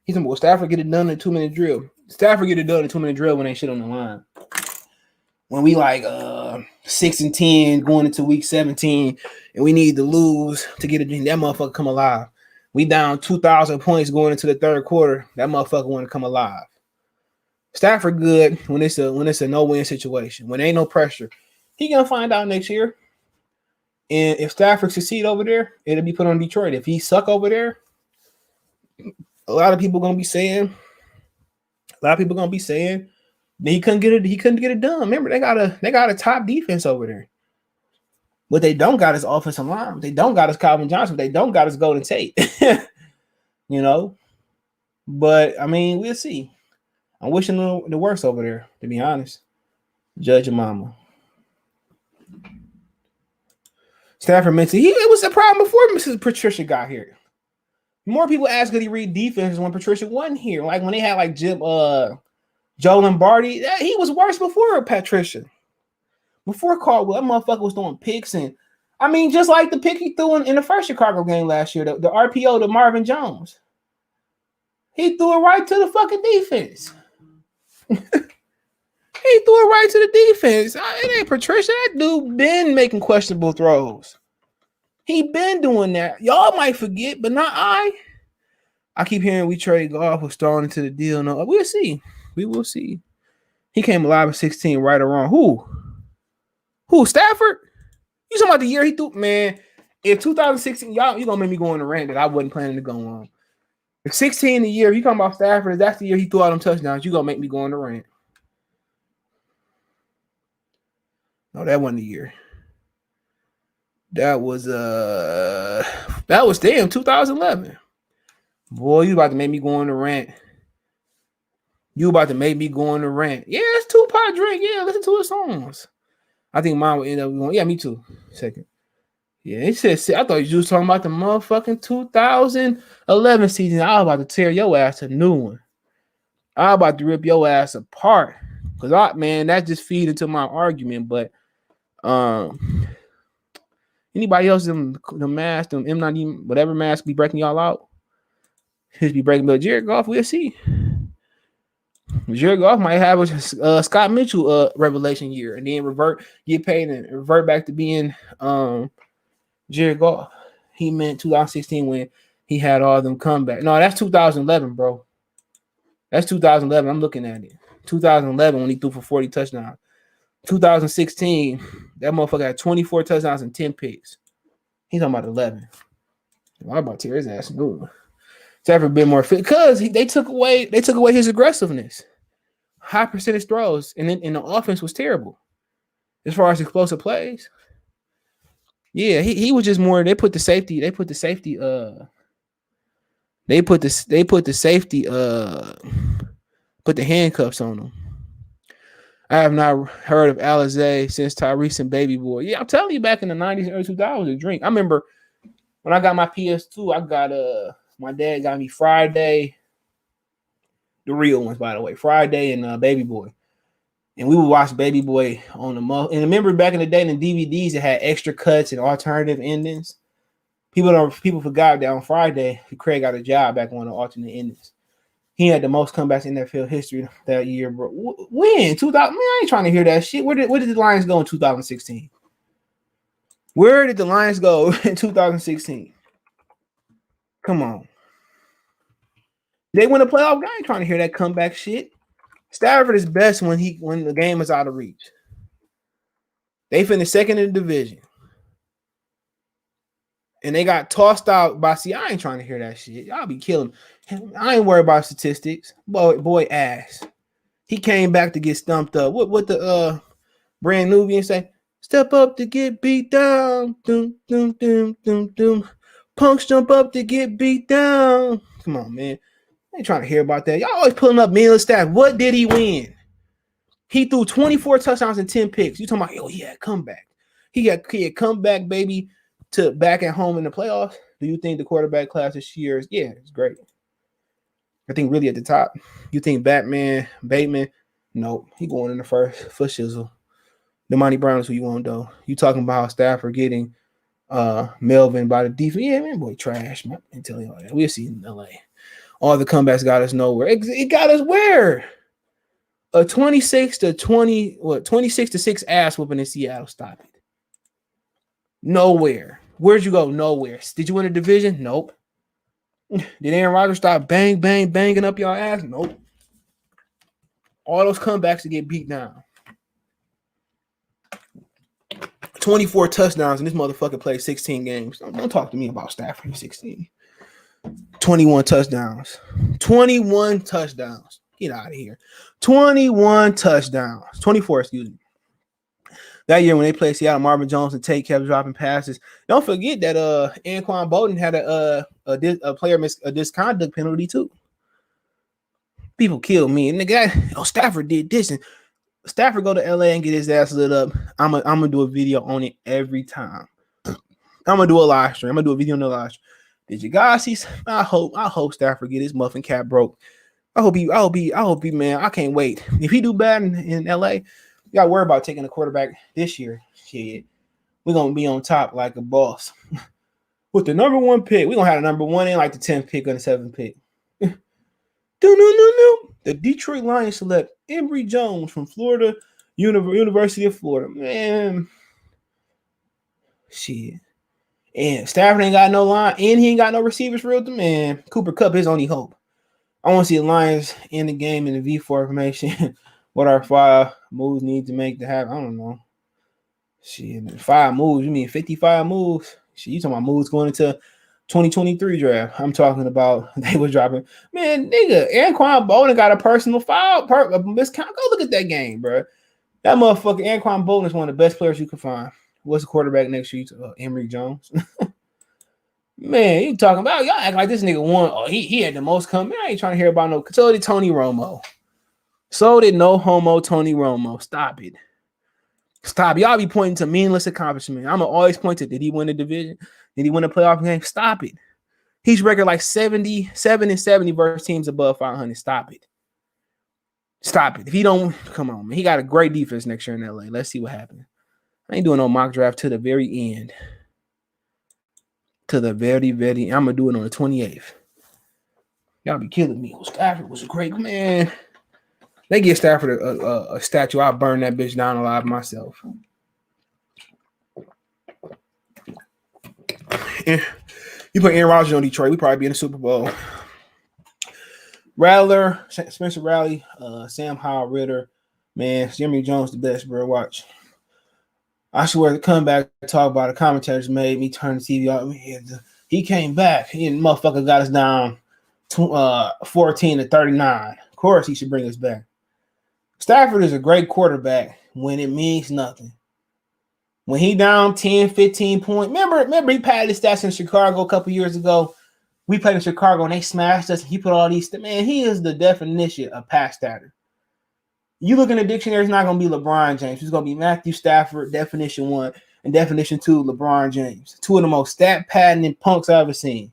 He's like, well, Stafford get it done in a 2-minute drill. Stafford get it done in a 2-minute drill when ain't shit on the line. When we 6-10 going into week 17 and we need to lose to get it, that motherfucker come alive. We down 2,000 points going into the third quarter. That motherfucker want to come alive. Stafford good when it's a no-win situation. When there ain't no pressure. He gonna find out next year. And if Stafford succeed over there, it'll be put on Detroit. If he suck over there, a lot of people gonna be saying that he couldn't get it done. Remember, they got a top defense over there. What they don't got is offensive line. They don't got is Calvin Johnson. They don't got is Golden Tate. You know? But I mean, we'll see. I'm wishing the worst over there, to be honest. Judge your mama. Stafford mentioned it was a problem before Mrs. Patricia got here. More people asked could he read defense when Patricia wasn't here. Like when they had like Joe Lombardi, he was worse before Patricia. Before Caldwell, that motherfucker was throwing picks and I mean, just like the pick he threw in the first Chicago game last year, the RPO to Marvin Jones. He threw it right to the fucking defense. He threw it right to the defense. It ain't Patricia. That dude been making questionable throws. He been doing that. Y'all might forget, but not I. I keep hearing we trade Goff was thrown into the deal. No, we'll see. We will see. He came alive at 16, right or wrong. Who? Stafford? You talking about the year he threw? Man, if 2016, y'all, you gonna make me go on a rant that I wasn't planning to go on. If 16 the year, if you talking about Stafford, if that's the year he threw all them touchdowns, you gonna make me go on a rant. No, that wasn't the year. That was damn 2011. Boy, you about to make me go on a rant. You about to make me go on a rant. Yeah, it's Tupac drink. Yeah, listen to his songs. I think mine would end up going. Yeah, me too. Second. Yeah, it said, I thought you was talking about the motherfucking 2011 season. I was about to tear your ass a new one. I was about to rip your ass apart. Because, that just feed into my argument. But, anybody else, the mask, them M90, whatever mask be breaking y'all out? His be breaking, but Jared Goff, we'll see. Jared Goff might have a Scott Mitchell revelation year and then get paid and revert back to being Jared Goff. He meant 2016 when he had all them comeback. No, that's 2011, bro. That's 2011. I'm looking at it. 2011 when he threw for 40 touchdowns. 2016, that motherfucker had 24 touchdowns and 10 picks. He's talking about 11. I'm about to tear his ass new. It's ever been more fit because they took away his aggressiveness, high percentage throws, and the offense was terrible as far as explosive plays. Yeah, he was just more. They put the safety. Put the handcuffs on him. I have not heard of Alizé since Tyrese and Baby Boy. Yeah, I'm telling you, back in the 90s and early 2000s, a drink. I remember when I got my PS2, I got my dad got me Friday, the real ones, by the way, Friday and Baby Boy. And we would watch Baby Boy on the and remember back in the day in the DVDs that had extra cuts and alternative endings. People forgot that on Friday, Craig got a job back on the alternate endings. He had the most comebacks in NFL history that year, bro. When? 2000? Man, I ain't trying to hear that shit. Where did the Lions go in 2016? Where did the Lions go in 2016? Come on. They win a playoff game. I ain't trying to hear that comeback shit. Stafford is best when the game is out of reach. They finished second in the division. And they got tossed out by I ain't trying to hear that shit. Y'all be killing him. I ain't worried about statistics. Boy ass. He came back to get stumped up. What the brand Nubian say? Step up to get beat down. Doom, doom, doom, doom, doom. Punks jump up to get beat down. Come on, man. I ain't trying to hear about that. Y'all always pulling up meaningless stats. What did he win? He threw 24 touchdowns and 10 picks. You talking about, he had comeback. He had comeback, baby, to back at home in the playoffs. Do you think the quarterback class this year is, it's great. I think really at the top. You think Bateman? Nope. He going in the first for shizzle. Damani Brown is who you want, though. You talking about Stafford getting Melvin by the defense. Yeah, man, boy, trash, man. I'm telling you all that. We'll see in LA. All the comebacks got us nowhere. It got us where? A 26 to 6 ass whooping in Seattle. Stop it. Nowhere. Where'd you go? Nowhere. Did you win a division? Nope. Did Aaron Rodgers stop banging up your ass? Nope. All those comebacks to get beat down. 24 touchdowns and this motherfucker played 16 games. Don't talk to me about Stafford in 16. 21 touchdowns. 21 touchdowns. Get out of here. 21 touchdowns. 24, excuse me. That year when they played Seattle, Marvin Jones and Tate kept dropping passes. Don't forget that Anquan Bolden had a player a misconduct penalty too. People kill me. And the guy, Stafford did this, and Stafford go to LA and get his ass lit up. I'm gonna do a video on it every time. I'm gonna do a live stream. I'm gonna do a video on the live stream. Did you guys see? I hope Stafford get his muffin cap broke. I hope he, man. I can't wait. If he do bad in LA, you gotta worry about taking a quarterback this year. Shit, we're gonna be on top like a boss. With the number 1 pick, we're gonna have the number 1 and like the 10th pick and the 7th pick. The Detroit Lions select Emory Jones from Florida, University of Florida. Man, shit. And Stafford ain't got no line, and he ain't got no receivers for real. Man, Cooper Kupp his only hope. I want to see the Lions in the game in the V4 formation. What our 5 moves need to make to have? I don't know. Shit, 5 moves. You mean 55 moves? Shit, you talking about moves going into 2023 draft? I'm talking about they was dropping. Man, nigga, Anquan Bolden got a personal foul. Go look at that game, bro. That motherfucker Anquan Bolden is one of the best players you can find. What's the quarterback next to you? Emory Jones. Man, you talking about y'all act like this nigga won. Oh, he had the most come. Man, I ain't trying to hear about no. So did Tony Romo. So did no homo Tony Romo. Stop it. Stop. Y'all be pointing to meaningless accomplishment. I'm always point to, did he win the division? Did he win a playoff game? Stop it. He's record like 77-70 versus teams above 500. Stop it. Stop it. If he don't, come on, man. He got a great defense next year in LA. Let's see what happens. I ain't doing no mock draft to the very end. To the very, very, I'm going to do it on the 28th. Y'all be killing me. Stafford was a great man. They give Stafford a statue. I'll burn that bitch down alive myself. You put Aaron Rodgers on Detroit, we probably be in the Super Bowl. Rattler, Spencer Riley, Sam Howell, Ritter. Man, Jimmy Jones the best, bro. Watch. I swear the comeback talk about the commentators made me turn the TV off. He came back. He and motherfucker got us down 14-39. Of course, he should bring us back. Stafford is a great quarterback when it means nothing. When he down 10, 15 points. Remember he padded his stats in Chicago a couple years ago. We played in Chicago and they smashed us. He put all these. Man, he is the definition of pass statter. You look in the dictionary, it's not going to be LeBron James. It's going to be Matthew Stafford, definition 1, and definition 2, LeBron James. 2 of the most stat patenting punks I've ever seen.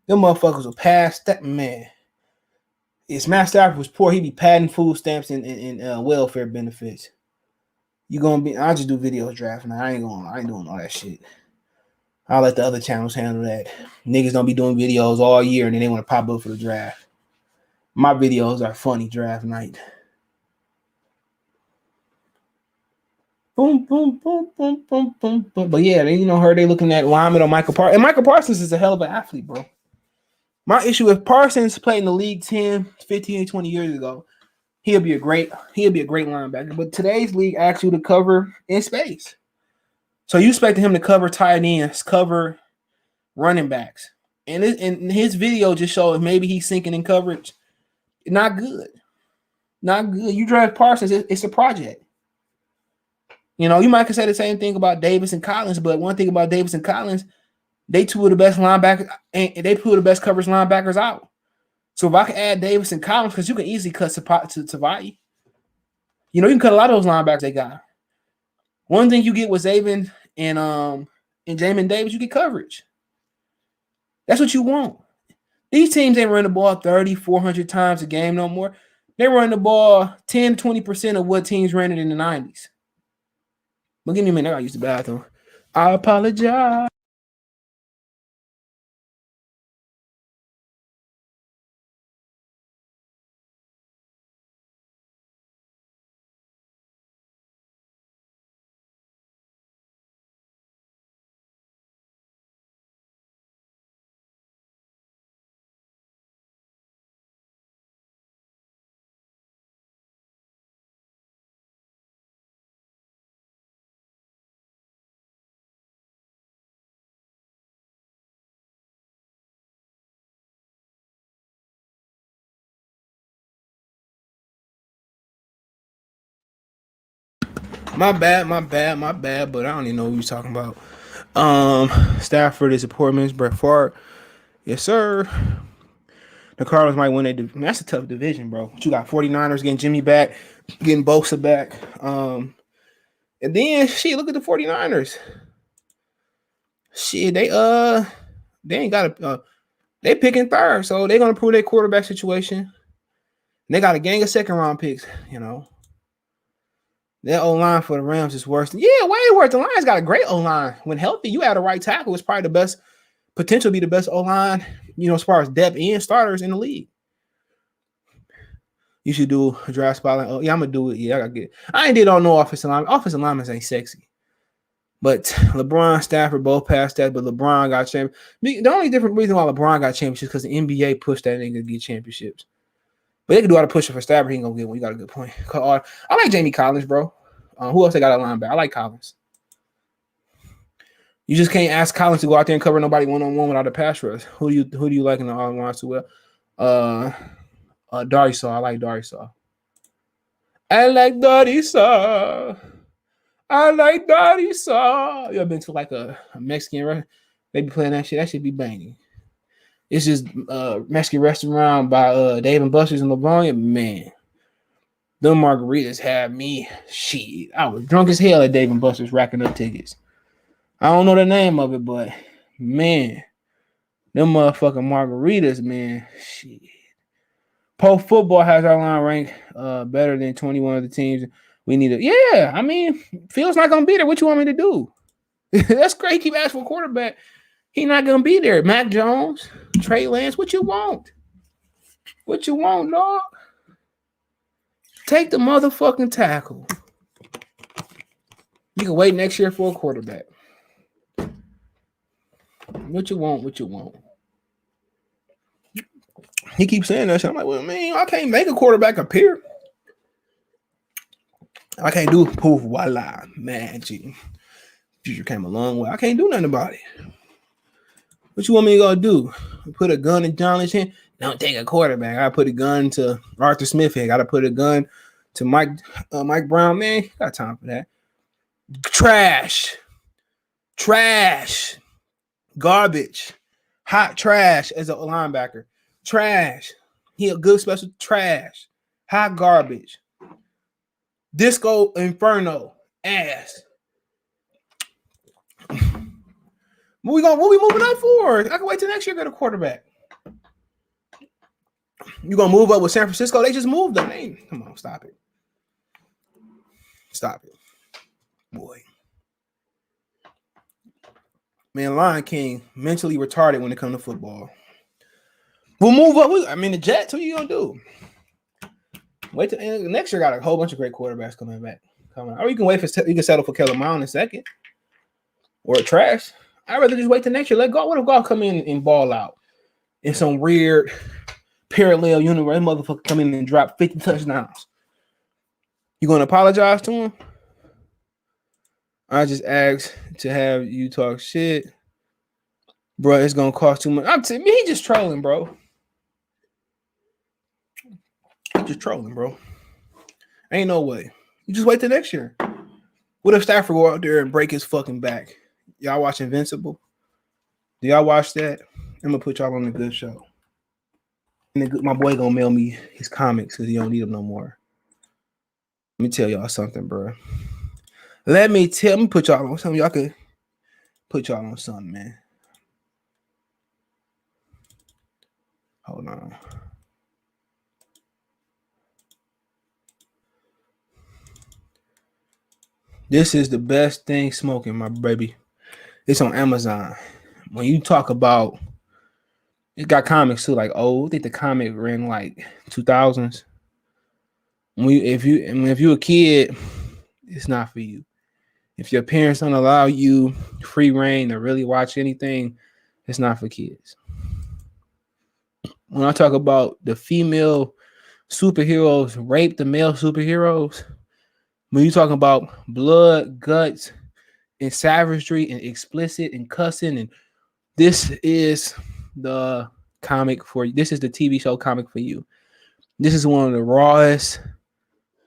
Them motherfuckers will pass that, man. If Matt Stafford was poor, he'd be padding food stamps and welfare benefits. You gonna be? I'll just do videos drafting. I ain't doing all that shit. I'll let the other channels handle that. Niggas don't be doing videos all year and then they want to pop up for the draft. My videos are funny draft night. Boom, boom, boom, boom, boom, boom, boom. But yeah, they heard they looking at Lyman or Michael Parsons. And Michael Parsons is a hell of an athlete, bro. My issue with Parsons played in the league 10, 15, 20 years ago. He'll be a great linebacker. But today's league asks you to cover in space. So you expected him to cover tight ends, cover running backs. And his video just showed maybe he's sinking in coverage. Not good. Not good. You draft Parsons, it's a project. You might could say the same thing about Davis and Collins, but one thing about Davis and Collins, they 2 of the best linebackers, and they 2 of the best coverage linebackers out. So if I can add Davis and Collins, because you can easily cut Tavai. You can cut a lot of those linebackers they got. One thing you get with Zaven and Jamin Davis, you get coverage. That's what you want. These teams ain't run the ball 30, 400 times a game no more. They run the ball 10 to 20% of what teams ran it in the 90s. But give me a minute. I gotta use the bathroom. I apologize. My bad, but I don't even know what you're talking about. Stafford is a poor man's Brett Favre. Yes, sir. The Cardinals might win that. That's a tough division, bro. But you got 49ers getting Jimmy back, getting Bosa back. And then shit, look at the 49ers. Shit, they ain't got a they picking third, so they're gonna prove their quarterback situation. And they got a gang of second round picks, you know. That O-line for the Rams is worse. Yeah, way worse. The Lions got a great O-line. When healthy, you add a right tackle, it's probably the best, potential to be the best O-line, you know, as far as depth and starters in the league. You should do a draft spot. Like, oh, yeah, I'm going to do it. Yeah, I got to get it. I ain't did on no offensive linemen. Offensive linemen ain't sexy. But LeBron, Stafford both passed that, but LeBron got championships. The only different reason why LeBron got championships is because the NBA pushed that nigga to get championships. But they can do all the pushing for Stafford. He ain't going to get one. You got a good point. I like Jamie Collins, bro. Who else they got a linebacker? I like Collins. You just can't ask Collins to go out there and cover nobody one-on-one without a pass rush. Who do you like in the line so well? Darisaw. I like Darisaw. I like Darisaw. You ever been to like a Mexican restaurant? They be playing that shit. That should be banging. It's just Mexican restaurant by Dave & Buster's in LeBron. Man, them margaritas had me shit. I was drunk as hell at Dave & Buster's racking up tickets. I don't know the name of it, but man, them motherfucking margaritas, man, shit. Pro Football has our line ranked better than 21 of the teams. We need to, yeah. I mean, Fields not gonna be there. What you want me to do? That's great. Keep asking for a quarterback. He not gonna be there. Mac Jones, Trey Lance. What you want? What you want, dog? Take the motherfucking tackle. You can wait next year for a quarterback. What you want? What you want? He keeps saying that shit. I'm like, well, man, I can't make a quarterback appear. I can't do poof, voila, magic. Future came a long way. I can't do nothing about it. What you want me to go do? Put a gun in John's hand? Don't take a quarterback. I put a gun to Arthur Smith here. Got to put a gun to Mike Brown. Man, got time for that. Trash, garbage, hot trash as a linebacker. Trash. He a good special trash. Hot garbage. Disco Inferno. Ass. What we moving up for? I can wait till next year to get a quarterback. You gonna move up with San Francisco? They just moved them. Come on, stop it. Stop it. Boy. Man, Lion King mentally retarded when it comes to football. We'll move up. The Jets, what you gonna do? Wait till next year. Got a whole bunch of great quarterbacks coming back. Or you can wait for you can settle for Kellen Mond in second, or trash. I'd rather just wait till next year. Let go. What if God come in and ball out in some weird parallel universe? Motherfucker come in and drop 50 touchdowns. You gonna apologize to him? I just asked to have you talk shit, bro. It's gonna cost too much. I'm telling me, he just trolling, bro. Just trolling, bro. Ain't no way. You just wait till next year. What if Stafford go out there and break his fucking back? Y'all watch Invincible? Do y'all watch that? I'm gonna put y'all on a good show. And my boy gonna mail me his comics because he don't need them no more. Let me tell y'all something, bro. Let me put y'all on something. Y'all could put y'all on something, man. Hold on. This is the best thing smoking, my baby. It's on Amazon. When you talk about, it got comics too. Like, I think the comic ran like 2000s. If you're a kid, it's not for you. If your parents don't allow you free reign to really watch anything, it's not for kids. When I talk about the female superheroes rape the male superheroes, when you talk about blood, guts, and savagery and explicit and cussing, and this is the comic for you. This is the TV show comic for you. This is one of the rawest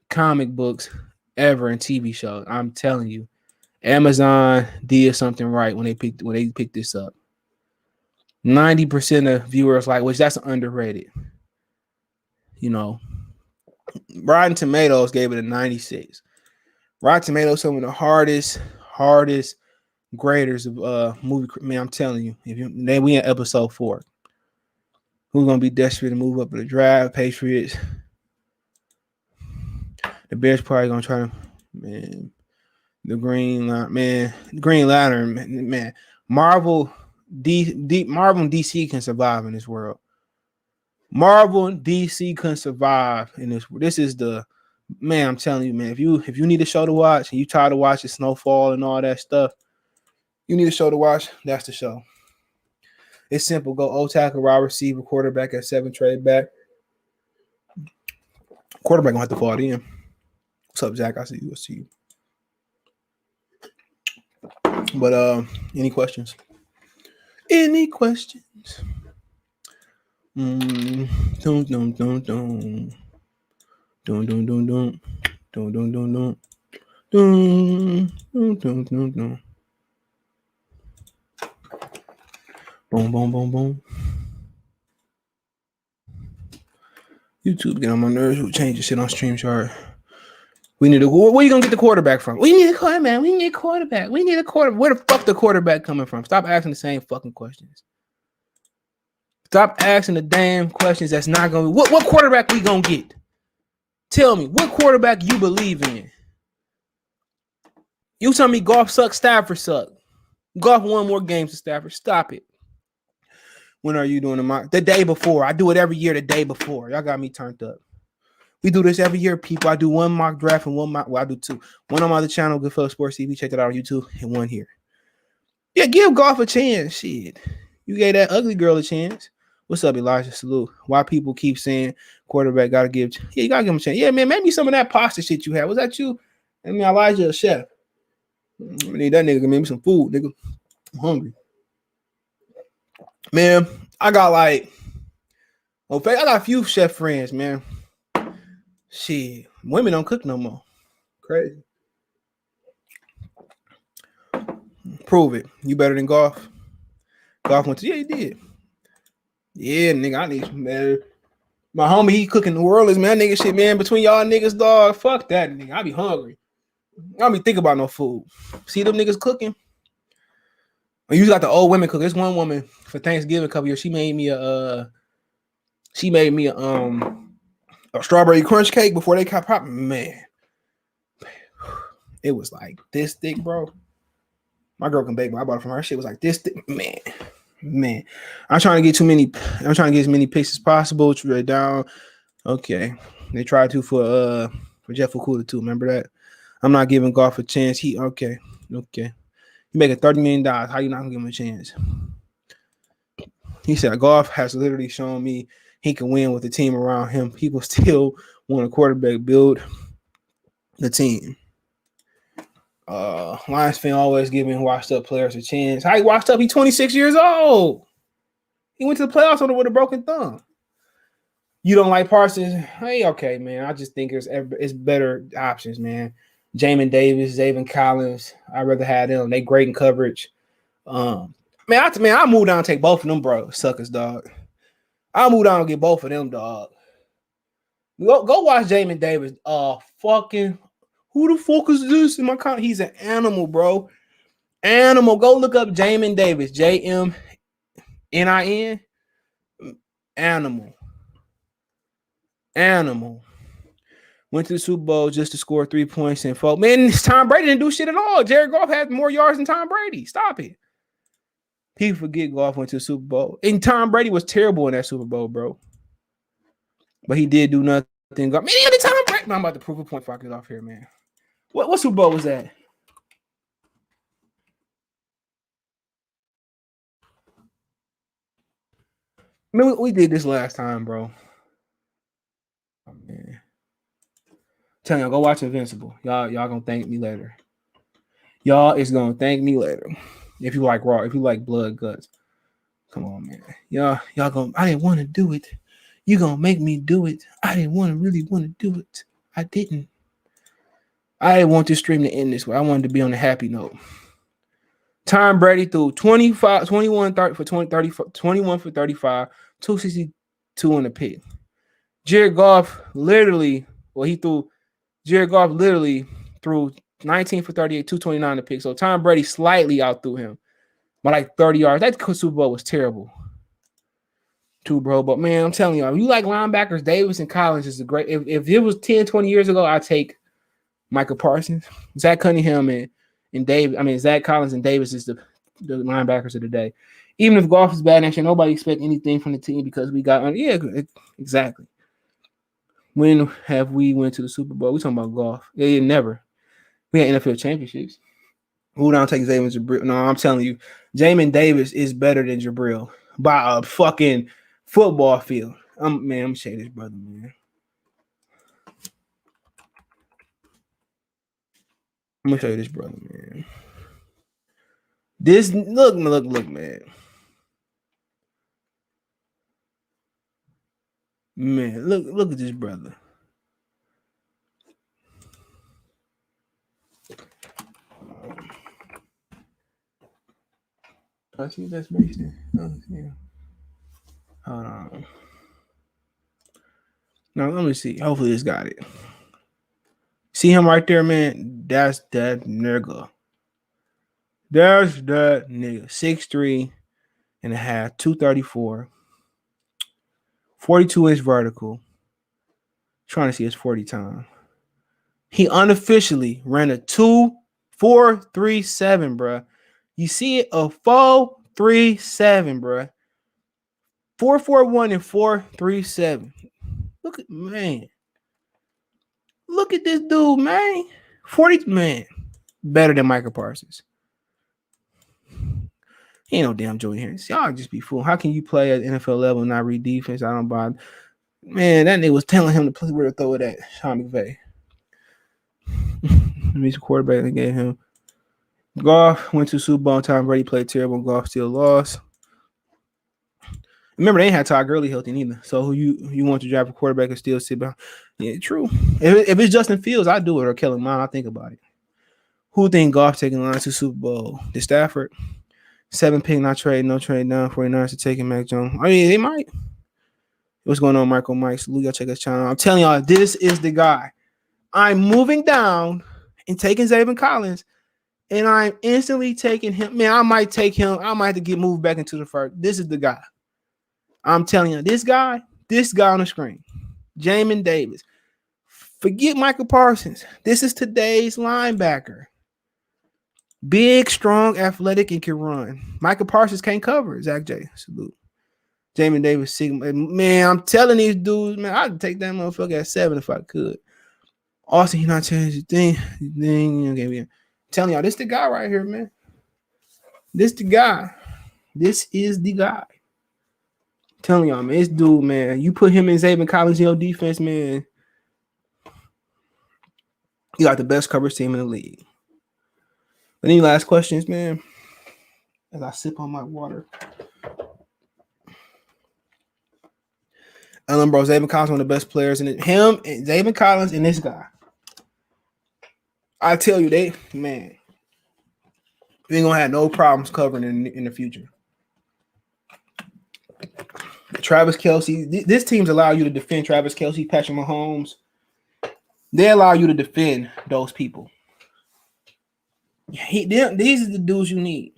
comic books ever in TV shows. I'm telling you, Amazon did something right when they picked this up. 90% of viewers like, which that's underrated. You know, Rotten Tomatoes gave it a 96. Rotten Tomatoes, some of the hardest graders of movie. Man, I'm telling you, if you then we in episode 4. Who's gonna be desperate to move up in the draft? Patriots. The Bears probably gonna try to, man. The Green Lantern, man. Marvel and DC can survive in this world. Marvel and DC can survive in this. This is the man. I'm telling you, man. If you need a show to watch and you tired of watching Snowfall and all that stuff, you need a show to watch. That's the show. It's simple. Go O tackle, wide receiver, quarterback at 7, trade back. Quarterback gonna have to fall in. What's up, Zach? I see you. But any questions? Any questions? Dun. Boom, boom, boom, boom. YouTube get on my nerves. We'll change the shit on StreamYard. We need where are you gonna get the quarterback from? We need a quarterback. We need a quarterback. We need a quarterback. Where the fuck the quarterback coming from? Stop asking the same fucking questions. Stop asking the damn questions that's not gonna be. What quarterback we gonna get? Tell me, what quarterback you believe in? You tell me Goff sucks, Stafford suck. Goff won more games than Stafford. Stop it. When are you doing the day before? I do it every year the day before. Y'all got me turned up. We do this every year, people. I do one mock draft and one mock. Well, I do 2. One on my other channel, Goodfellas Sports TV. Check that out on YouTube, and one here. Yeah, give Goff a chance. Shit. You gave that ugly girl a chance. What's up, Elijah? Salute. Why people keep saying quarterback gotta give? Yeah, you gotta give him a chance. Yeah, man, maybe some of that pasta shit you had. Was that you? I mean, Elijah, a chef. I need that nigga to make me some food, nigga. I'm hungry. Man, I got I got a few chef friends, man. Shit, women don't cook no more. Crazy. Prove it. You better than Goff. Goff went to, yeah, he did. Yeah, nigga, I need some better. My homie, he cooking New Orleans, man. Nigga, shit, man. Between y'all niggas, dog, fuck that, nigga. I be hungry. I be thinking about no food. See them niggas cooking? I usually got the old women cook. This one woman for Thanksgiving a couple years, she made me a strawberry crunch cake before they got pop. Man, it was like this thick, bro. My girl can bake, but I bought it from her. Shit was like this thick, man. I'm trying to get as many picks as possible. Right down. Okay, they tried to for Jeff Okuda too. Remember that? I'm not giving Goff a chance. Okay. You making $30 million. How you not gonna give him a chance? He said Goff has literally shown me he can win with the team around him. People still want a quarterback build the team. Lions fan always giving washed up players a chance. How he washed up? He's 26 years old. He went to the playoffs with a broken thumb. You don't like Parson? Hey, okay, man. I just think it's better options, man. Jamin Davis, Zaven Collins. I'd rather have them. They great in coverage. I move down and take both of them, bro. Suckers, dog. I'll move down and get both of them, dog. Go watch Jamin Davis. Fucking who the fuck is this in my comment? He's an animal, bro. Animal. Go look up Jamin Davis. JMNIN. Animal. Went to the Super Bowl just to score 3 points and fall. Man, Tom Brady didn't do shit at all. Jared Goff had more yards than Tom Brady. Stop it. People forget Goff went to the Super Bowl. And Tom Brady was terrible in that Super Bowl, bro. But he did do nothing. Man, the Tom Brady. No, I'm about to prove a point before I get off here, man. What Super Bowl was that? I mean, we did this last time, bro. Oh, man. Tell y'all, go watch Invincible. Y'all gonna thank me later. Y'all is gonna thank me later. If you like Raw, if you like blood guts. Come on, man. Y'all gonna, I didn't want to do it. You gonna make me do it. I didn't really want to do it. I didn't. I didn't want this stream to end this way. I wanted to be on a happy note. Tom Brady threw 25, 21, 30 for 20, 30, 21 for 35, 262 in the pick. Jared Goff literally threw 19 for 38, 229 in the pick. So Tom Brady slightly outthrew him by like 30 yards. That Super Bowl was terrible. Too, bro. But man, I'm telling you, you like linebackers, Davis and Collins is a great. If it was 10, 20 years ago, I'd take Michael Parsons, Zach Cunningham, and Dave. I mean, Zach Collins and Davis is the linebackers of the day. Even if Goff is bad next year, nobody expect anything from the team because we got exactly. When have we went to the Super Bowl? We talking about golf. Yeah, never. We had NFL championships. Who don't take Jamin Jabril? No, I'm telling you, Jamin Davis is better than Jabril by a fucking football field. I'm gonna show you this brother, man. I'm gonna show you this brother, man. This look, man. Man, look at this brother. I see that's Mason. Oh, yeah. Hold on. Now let me see. Hopefully this got it. See him right there, man? That's that nigga. There's that nigga. 6'3" and a half, 234. 42-inch vertical. Trying to see his 40 time. He unofficially ran a 2.437, bro. You see it? A 4.37, bro. 4.41 and 4.37. Look at man. Look at this dude, man. 40, man. Better than Michael Parsons. He ain't no damn Joey Harris. Y'all just be fool. How can you play at NFL level and not read defense? I don't buy. Man, that nigga was telling him to play where to throw it at. Sean McVay. He's a quarterback that gave him. Goff went to Super Bowl. Tom Brady played terrible. Goff still lost. Remember, they ain't had Todd Gurley healthy neither. So who you want to draft a quarterback and still sit behind? Yeah, true. If it's Justin Fields, I do it. Or Kellen Mond, I think about it. Who think Goff taking line to Super Bowl? The Stafford? 7 pick, not trade, no trade down. 49ers to taking Mac Jones. I mean, they might. What's going on, Michael Mike? Salute, y'all check his channel. I'm telling y'all, this is the guy. I'm moving down and taking Zayvon Collins, and I'm instantly taking him. Man, I might take him. I might have to get moved back into the first. This is the guy. I'm telling you, this guy on the screen, Jamin Davis. Forget Michael Parsons. This is today's linebacker. Big, strong, athletic, and can run. Michael Parsons can't cover. Zach J. Salute. Jamin Davis, Sigma. Man, I'm telling these dudes, man, I'd take that motherfucker at 7 if I could. Austin, he not changing the thing. Okay, I'm telling y'all, this the guy right here, man. This the guy. This is the guy. I'm telling y'all, man, this dude, man, you put him in Zayvon Collins in your defense, man. You got the best coverage team in the league. Any last questions, man? As I sip on my water. Ellen, bro, Zayvon Collins one of the best players in it. Him and Zayvon Collins and this guy. I tell you, we ain't gonna have no problems covering in the future. Travis Kelce, this team's allow you to defend Travis Kelce, Patrick Mahomes. They allow you to defend those people. These are the dudes you need.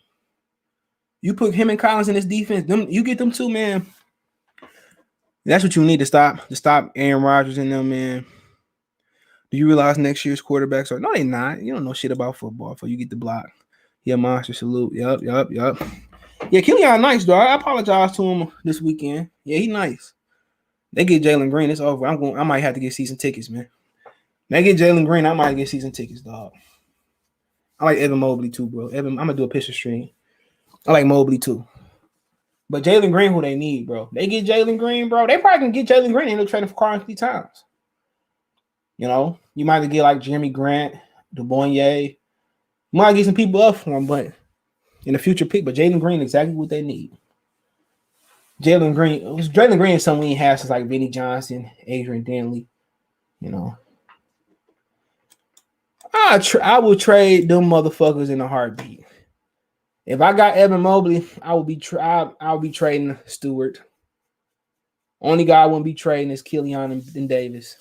You put him and Collins in this defense, you get them two, man. That's what you need to stop Aaron Rodgers and them, man. Do you realize next year's quarterbacks are no, they not. You don't know shit about football before you get the block. Yeah, monster salute. Yup. Yeah, Killian nice, though. I apologize to him this weekend. Yeah, he nice. They get Jalen Green, it's over. I might have to get season tickets, man. They get Jalen Green, I might get season tickets, dog. I like Evan Mobley too, bro. I'm gonna do a picture stream. I like Mobley too. But Jalen Green, who they need, bro. They get Jalen Green, bro. They probably can get Jalen Green and they'll trade him for Carson 3 times. You know, you might get like Jeremy Grant, DeBoyer. You might get some people up for him, but in the future pick. But Jalen Green, exactly what they need. Jalen Green is something we ain't had since like Vinny Johnson, Adrian Dantley. You know, I will trade them motherfuckers in a heartbeat. If I got Evan Mobley, I'll be trading Stewart. Only guy I wouldn't be trading is Killian and Davis.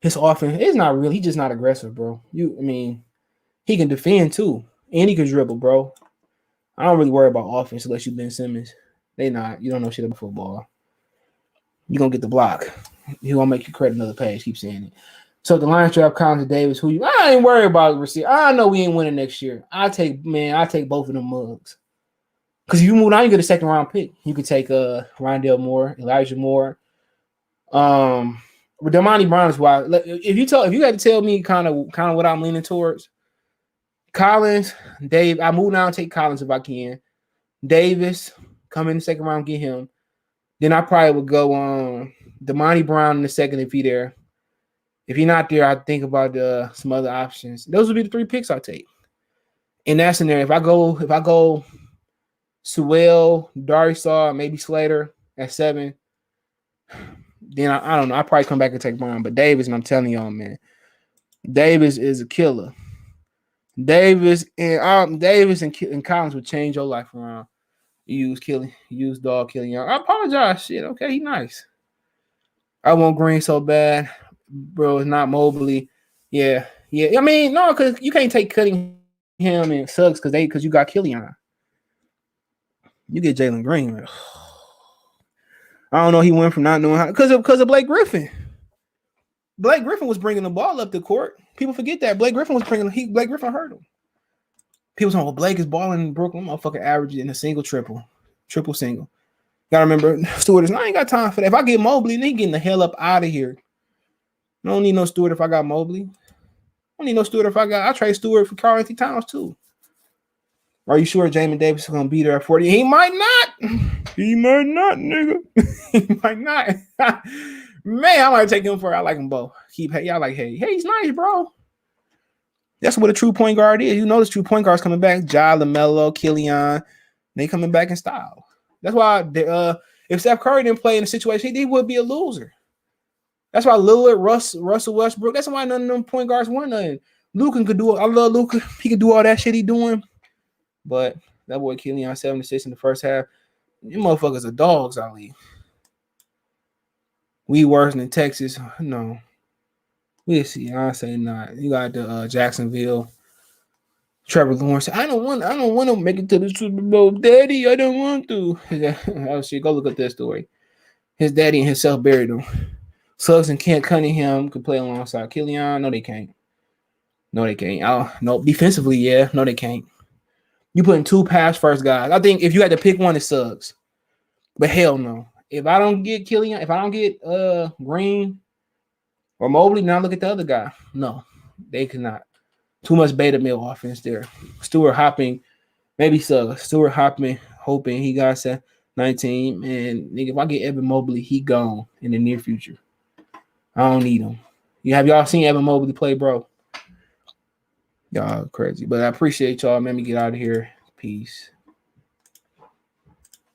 His offense is not real. He's just not aggressive, bro. He can defend too, and he can dribble, bro. I don't really worry about offense unless you Ben Simmons. They not. You don't know shit about football. You gonna get the block. He gonna make you credit another page. Keep saying it. So the Lions draft Collins and Davis. I ain't worried about the receiver. I know we ain't winning next year. I take both of them mugs. Because if you move on, you get a second round pick. You could take Rondale Moore, Elijah Moore. Damani Brown is why. If you had to tell me kind of what I'm leaning towards, Collins, Dave. I move down and take Collins if I can. Davis, come in the second round, get him. Then I probably would go on Damani Brown in the second if he there. If he's not there, I think about some other options. Those would be the 3 picks I take. In that scenario, if I go Sewell, Darisaw, maybe Slater at 7, then I don't know. I'll probably come back and take Brown. But Davis, and I'm telling y'all, man, Davis is a killer. Davis and Collins would change your life around. Use dog killing y'all. I apologize. Shit, okay, he nice. I want Green so bad, bro. It's not Mobley. Yeah. I mean, no, because you can't take Cunningham and Suggs because you got Killian. You get Jalen Green, man. I don't know. He went from not knowing how because of Blake Griffin. Blake Griffin was bringing the ball up the court. People forget that Blake Griffin was Blake Griffin hurt him. People saying, well, Blake is balling in Brooklyn. Motherfucker average in a triple single. Gotta remember, Stewart I ain't got time for that. If I get Mobley, then he getting the hell up out of here. I don't need no Stewart if I got Mobley. I don't need no Stewart I trade Stewart for Karl-Anthony Towns too. Are you sure Jamin Davis is gonna be there at 40? He might not. He might not, nigga. He might not. Man, I might take him for I like him both. Y'all like, hey, he's nice, bro. That's what a true point guard is. You know this true point guard's coming back. Ja, LaMelo, Killian, they coming back in style. That's why if Steph Curry didn't play in the situation, he would be a loser. That's why Lillard, Russell Westbrook, that's why none of them point guards won nothing. Luka could do it. I love Luka. He could do all that shit he doing. But that boy Killian 76 in the first half. You motherfuckers are dogs, Ali. We worse than Texas. No. We'll see. I say not. You got the Jacksonville. Trevor Lawrence. I don't want to make it to the Super Bowl, Daddy. I don't want to. Oh shit! Go look at that story. His daddy and himself buried him. Suggs and Kent Cunningham could play alongside Killian. No, they can't. No, defensively, yeah. No, they can't. You putting 2 pass first guys. I think if you had to pick one, it Suggs. But hell no. If I don't get Killian, if I don't get Green or Mobley, now look at the other guy. No, they cannot. Too much beta male offense there. Stewart hopping, maybe Suggs. Stewart hopping, hoping he got set 19. And nigga, if I get Evan Mobley, he gone in the near future. I don't need him. Have y'all seen Evan Mobley play, bro? Y'all crazy. But I appreciate y'all. Let me get out of here. Peace.